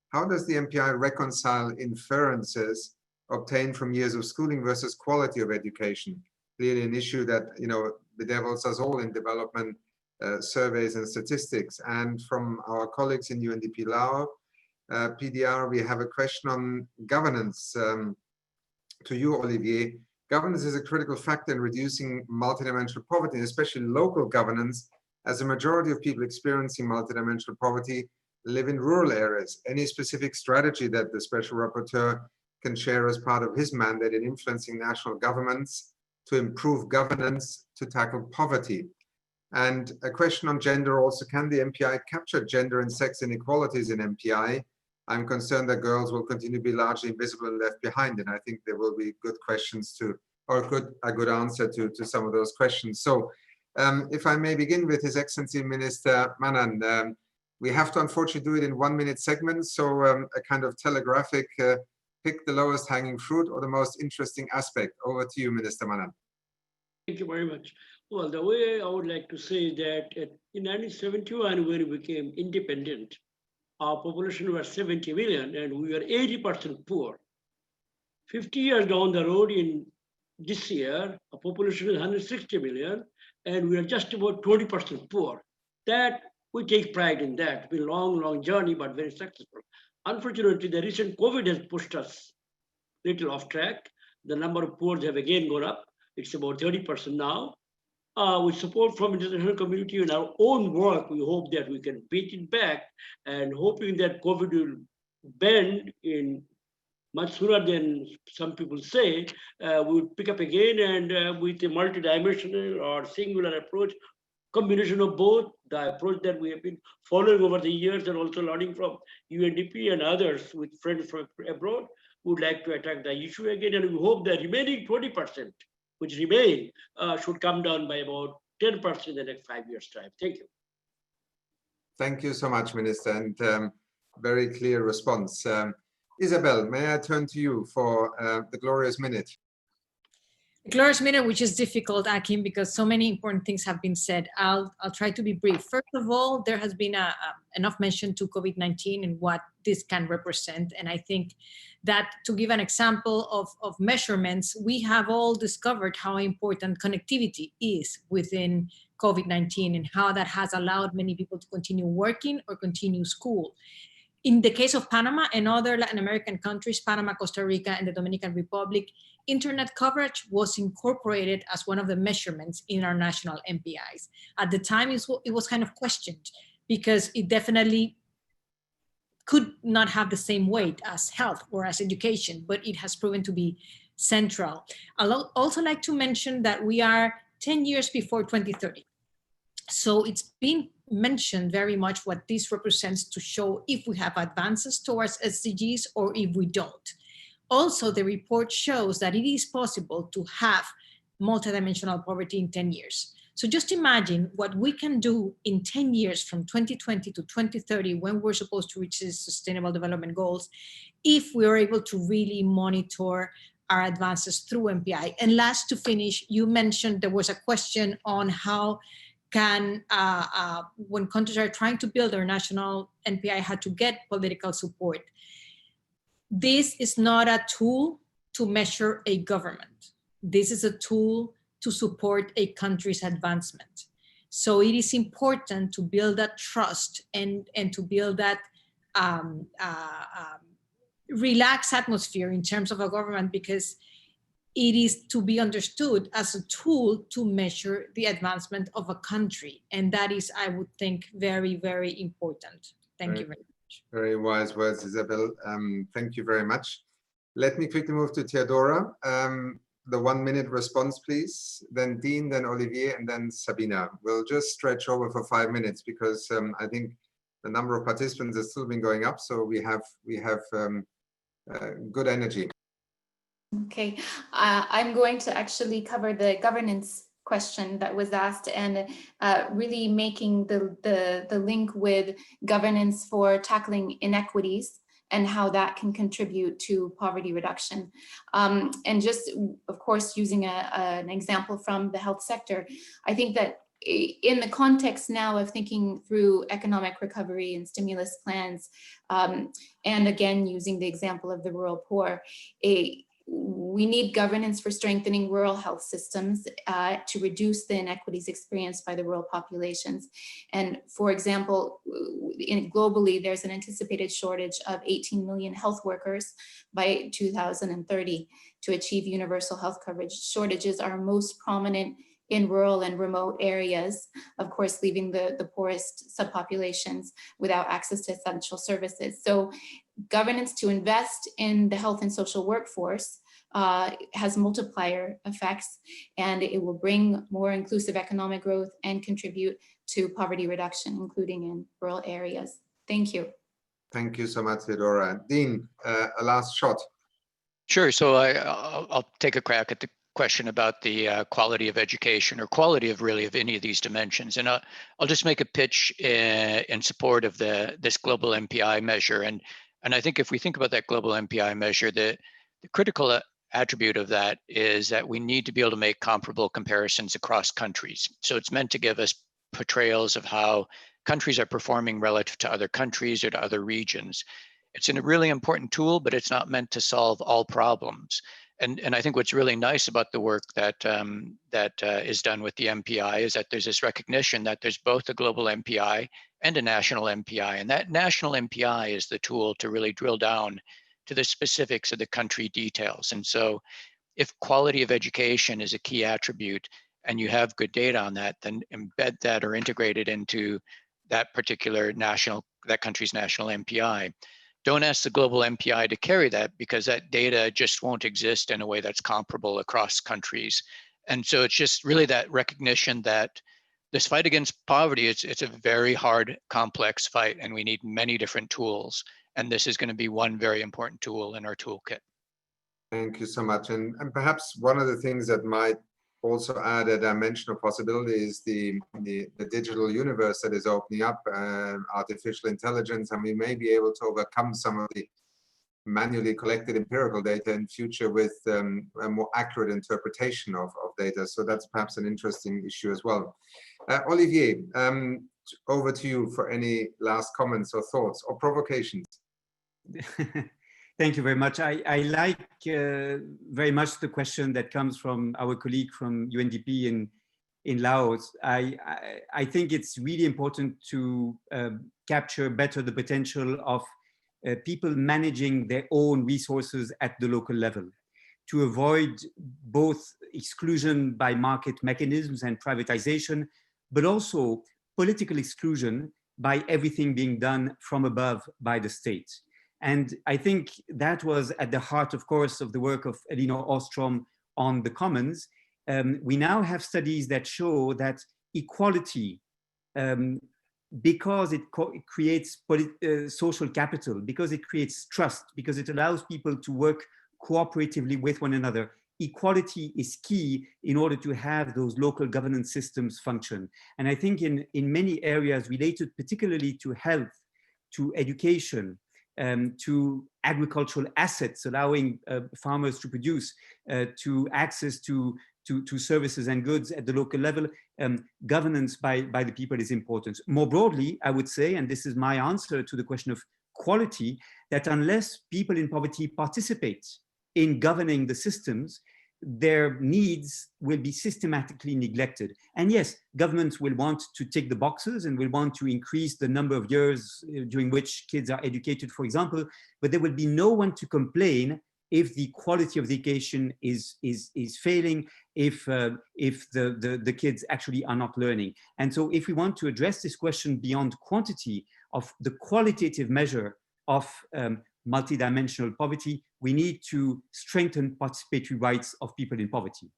How does the MPI reconcile inferences obtained from years of schooling versus quality of education? Clearly an issue that, you know, bedevils us all in development surveys and statistics. And from our colleagues in UNDP Lao, PDR, we have a question on governance. To you, Olivier. Governance is a critical factor in reducing multidimensional poverty, especially local governance, as a majority of people experiencing multidimensional poverty live in rural areas. Any specific strategy that the Special Rapporteur can share as part of his mandate in influencing national governments to improve governance to tackle poverty? And a question on gender also, can the MPI capture gender and sex inequalities in MPI? I'm concerned that girls will continue to be largely invisible and left behind, and I think there will be good questions to, or a good answer to some of those questions. So if I may begin with His Excellency Minister Mannan, we have to unfortunately do it in 1 minute segments, so a kind of telegraphic pick the lowest hanging fruit or the most interesting aspect. Over to you, Minister Mannan. Thank you very much. Well, the way I would like to say that in 1971, when we became independent, our population was 70 million and we were 80% poor. 50 years down the road in this year, our population is 160 million and we are just about 20% poor. That, we take pride in that. It's been a long, long journey, but very successful. Unfortunately, the recent COVID has pushed us a little off track. The number of poor have again gone up. It's about 30% now. With support from the international community and our own work, we hope that we can beat it back, and hoping that COVID will bend in much sooner than some people say, we would pick up again, and with a multidimensional or singular approach, combination of both, the approach that we have been following over the years and also learning from UNDP and others with friends from abroad, would like to attack the issue again, and we hope the remaining 20%, which remain, should come down by about 10% in the next 5 years' time. Thank you. Thank you so much, Minister, and very clear response. Isabel, may I turn to you for the glorious minute? Glorious minute, which is difficult, Achim, because so many important things have been said. I'll try to be brief. First of all, there has been enough mention to COVID-19 and what this can represent. And I think that, to give an example of measurements, we have all discovered how important connectivity is within COVID-19 and how that has allowed many people to continue working or continue school. In the case of Panama and other Latin American countries, Panama, Costa Rica, and the Dominican Republic, internet coverage was incorporated as one of the measurements in our national MPIs. At the time, it was kind of questioned because it definitely could not have the same weight as health or as education, but it has proven to be central. I'd also like to mention that we are 10 years before 2030. So it's been mentioned very much what this represents to show if we have advances towards SDGs or if we don't. Also, the report shows that it is possible to have multidimensional poverty in 10 years. So just imagine what we can do in 10 years from 2020 to 2030 when we're supposed to reach these sustainable development goals if we are able to really monitor our advances through MPI. And last, to finish, you mentioned there was a question on how can, when countries are trying to build their national NPI, how to get political support. This is not a tool to measure a government. This is a tool to support a country's advancement. So it is important to build that trust and to build that relaxed atmosphere in terms of a government, because it is to be understood as a tool to measure the advancement of a country. And that is, I would think, very, very important. Thank you very much. Very wise words, Isabel. Thank you very much. Let me quickly move to Theadora. The 1 minute response, please. Then Dean, then Olivier, and then Sabina. We'll just stretch over for 5 minutes because I think the number of participants has still been going up. So we have good energy. Okay, I'm going to actually cover the governance question that was asked and really making the link with governance for tackling inequities and how that can contribute to poverty reduction. And just, of course, using an example from the health sector, I think that in the context now of thinking through economic recovery and stimulus plans, and again, using the example of the rural poor, we need governance for strengthening rural health systems to reduce the inequities experienced by the rural populations. And for example, globally, there's an anticipated shortage of 18 million health workers by 2030 to achieve universal health coverage. Shortages are most prominent in rural and remote areas, of course, leaving the poorest subpopulations without access to essential services. So governance to invest in the health and social workforce has multiplier effects, and it will bring more inclusive economic growth and contribute to poverty reduction, including in rural areas. Thank you. Thank you so much, Theodora. Dean, a last shot. Sure. So I'll take a crack at the question about the quality of education, or quality of really of any of these dimensions. And I'll just make a pitch in support of this global MPI measure. And I think if we think about that global MPI measure, the critical attribute of that is that we need to be able to make comparable comparisons across countries. So it's meant to give us portrayals of how countries are performing relative to other countries or to other regions. It's a really important tool, but it's not meant to solve all problems. And I think what's really nice about the work that is done with the MPI is that there's this recognition that there's both a global MPI and a national MPI. And that national MPI is the tool to really drill down to the specifics of the country details. And so if quality of education is a key attribute and you have good data on that, then embed that or integrate it into that particular that country's national MPI. Don't ask the global MPI to carry that, because that data just won't exist in a way that's comparable across countries. And so it's just really that recognition that this fight against poverty, it's a very hard, complex fight, and we need many different tools. And this is going to be one very important tool in our toolkit. Thank you so much. And perhaps one of the things that might also add a dimension of possibilities, the digital universe that is opening up, artificial intelligence, and we may be able to overcome some of the manually collected empirical data in future with a more accurate interpretation of data. So that's perhaps an interesting issue as well. Olivier, over to you for any last comments or thoughts or provocations. Thank you very much. I like very much the question that comes from our colleague from UNDP in Laos. I think it's really important to capture better the potential of people managing their own resources at the local level, to avoid both exclusion by market mechanisms and privatization, but also political exclusion by everything being done from above by the state. And I think that was at the heart, of course, of the work of Elinor Ostrom on the commons. We now have studies that show that equality, because it creates social capital, because it creates trust, because it allows people to work cooperatively with one another, equality is key in order to have those local governance systems function. And I think in many areas related particularly to health, to education, to agricultural assets, allowing farmers to produce, to access to services and goods at the local level, governance by the people is important. More broadly, I would say, and this is my answer to the question of quality, that unless people in poverty participate in governing the systems, their needs will be systematically neglected. And yes, governments will want to tick the boxes and will want to increase the number of years during which kids are educated, for example, but there will be no one to complain if the quality of the education is failing, if the kids actually are not learning. And so if we want to address this question beyond quantity of the qualitative measure of multidimensional poverty, we need to strengthen participatory rights of people in poverty.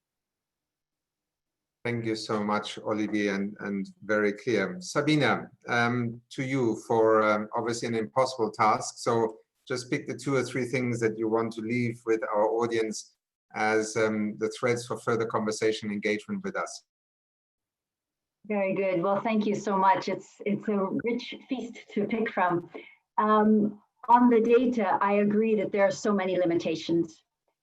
Thank you so much, Olivier, and very clear. Sabina, to you for obviously an impossible task. So just pick the 2 or 3 things that you want to leave with our audience as the threads for further conversation engagement with us. Very good. Well, thank you so much. It's a rich feast to pick from. On the data, I agree that there are so many limitations,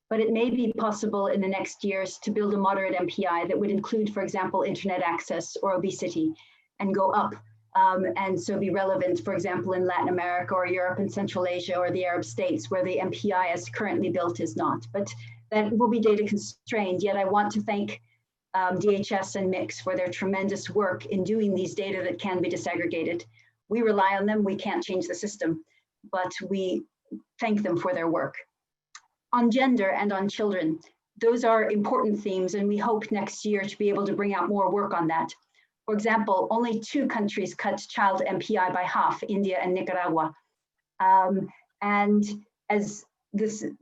but it may be possible in the next years to build a moderate MPI that would include, for example, internet access or obesity and go up. And so be relevant, for example, in Latin America or Europe and Central Asia or the Arab states where the MPI as currently built is not. But that will be data constrained. Yet I want to thank DHS and MIX for their tremendous work in doing these data that can be disaggregated. We rely on them, we can't change the system, but we thank them for their work. On gender and on children, those are important themes, and we hope next year to be able to bring out more work on that. For example, only 2 countries cut child MPI by half, India and Nicaragua. And as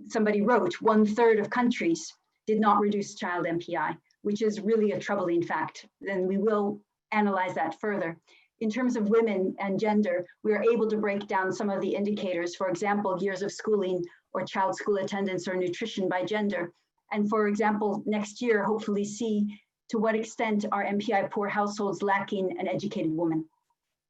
somebody wrote, 1/3 of countries did not reduce child MPI, which is really a troubling fact. Then we will analyze that further. In terms of women and gender, we are able to break down some of the indicators, for example, years of schooling or child school attendance or nutrition by gender. And for example, next year, hopefully see to what extent are MPI poor households lacking an educated woman.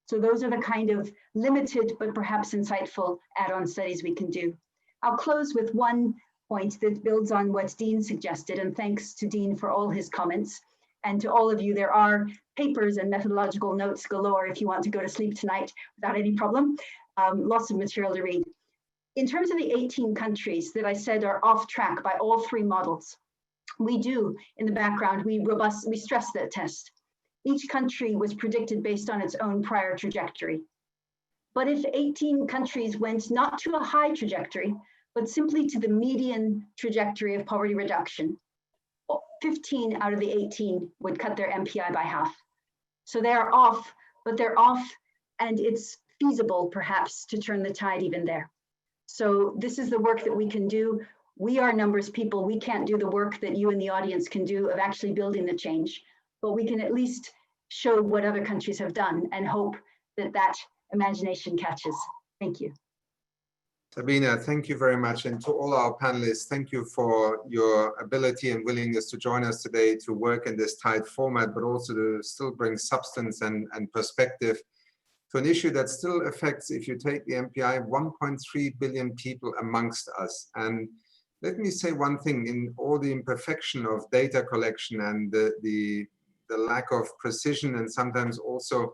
So those are the kind of limited but perhaps insightful add-on studies we can do. I'll close with one point that builds on what Dean suggested, and thanks to Dean for all his comments. And to all of you, there are papers and methodological notes galore if you want to go to sleep tonight without any problem. Lots of material to read. In terms of the 18 countries that I said are off track by all 3 models, we do, in the background, we stress that test. Each country was predicted based on its own prior trajectory. But if 18 countries went not to a high trajectory, but simply to the median trajectory of poverty reduction, 15 out of the 18 would cut their MPI by half. So they are off, but they're off, and it's feasible perhaps to turn the tide even there. So this is the work that we can do. We are numbers people. We can't do the work that you in the audience can do of actually building the change, but we can at least show what other countries have done and hope that that imagination catches. Thank you. Sabina, thank you very much. And to all our panelists, thank you for your ability and willingness to join us today to work in this tight format, but also to still bring substance and perspective to an issue that still affects, if you take the MPI, 1.3 billion people amongst us. And let me say one thing, in all the imperfection of data collection and the lack of precision, and sometimes also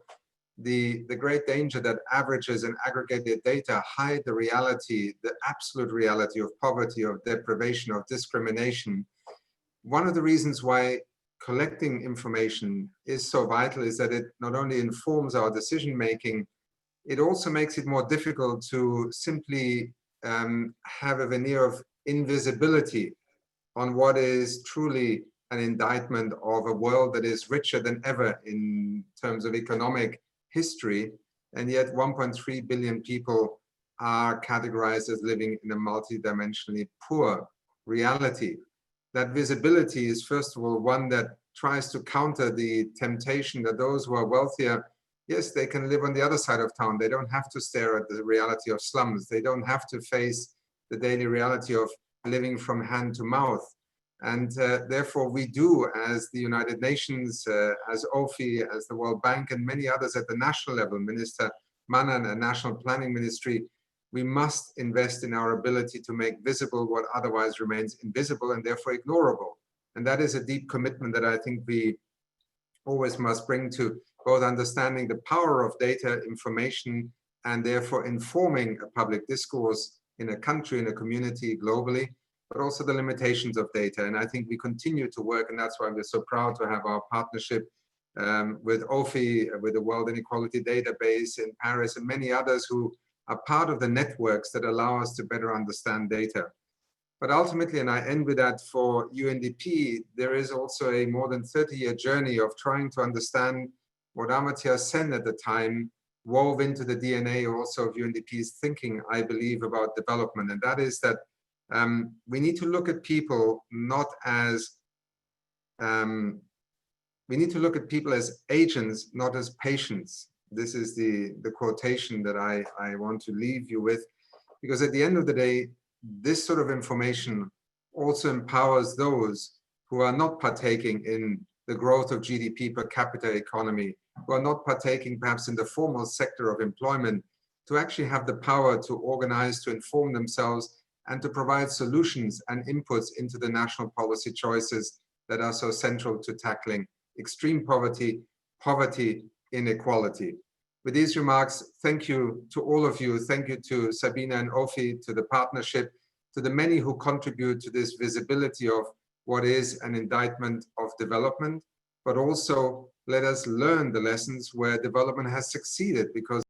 the great danger that averages and aggregated data hide the reality, the absolute reality of poverty, of deprivation, of discrimination. One of the reasons why collecting information is so vital is that it not only informs our decision-making, it also makes it more difficult to simply have a veneer of invisibility on what is truly an indictment of a world that is richer than ever in terms of economic history, and yet 1.3 billion people are categorized as living in a multidimensionally poor reality. That visibility is, first of all, one that tries to counter the temptation that those who are wealthier, yes, they can live on the other side of town. They don't have to stare at the reality of slums. They don't have to face the daily reality of living from hand to mouth. And therefore, we do, as the United Nations, as OFI, as the World Bank, and many others at the national level, Minister Mannan and National Planning Ministry, we must invest in our ability to make visible what otherwise remains invisible and therefore ignorable. And that is a deep commitment that I think we always must bring to both understanding the power of data, information, and therefore informing a public discourse in a country, in a community, globally, but also the limitations of data. And I think we continue to work, and that's why we're so proud to have our partnership with OFI, with the World Inequality Database in Paris, and many others who are part of the networks that allow us to better understand data. But ultimately, and I end with that, for UNDP, there is also a more than 30-year journey of trying to understand what Amartya Sen at the time wove into the DNA also of UNDP's thinking, I believe, about development. And that is that we need to look at people not as, we need to look at people as agents, not as patients. This is the quotation that I want to leave you with, because at the end of the day, this sort of information also empowers those who are not partaking in the growth of GDP per capita economy, who are not partaking perhaps in the formal sector of employment, to actually have the power to organize, to inform themselves, and to provide solutions and inputs into the national policy choices that are so central to tackling extreme poverty, inequality. With these remarks, thank you to all of you. Thank you to Sabina and OFI, to the partnership, to the many who contribute to this visibility of what is an indictment of development, but also let us learn the lessons where development has succeeded, because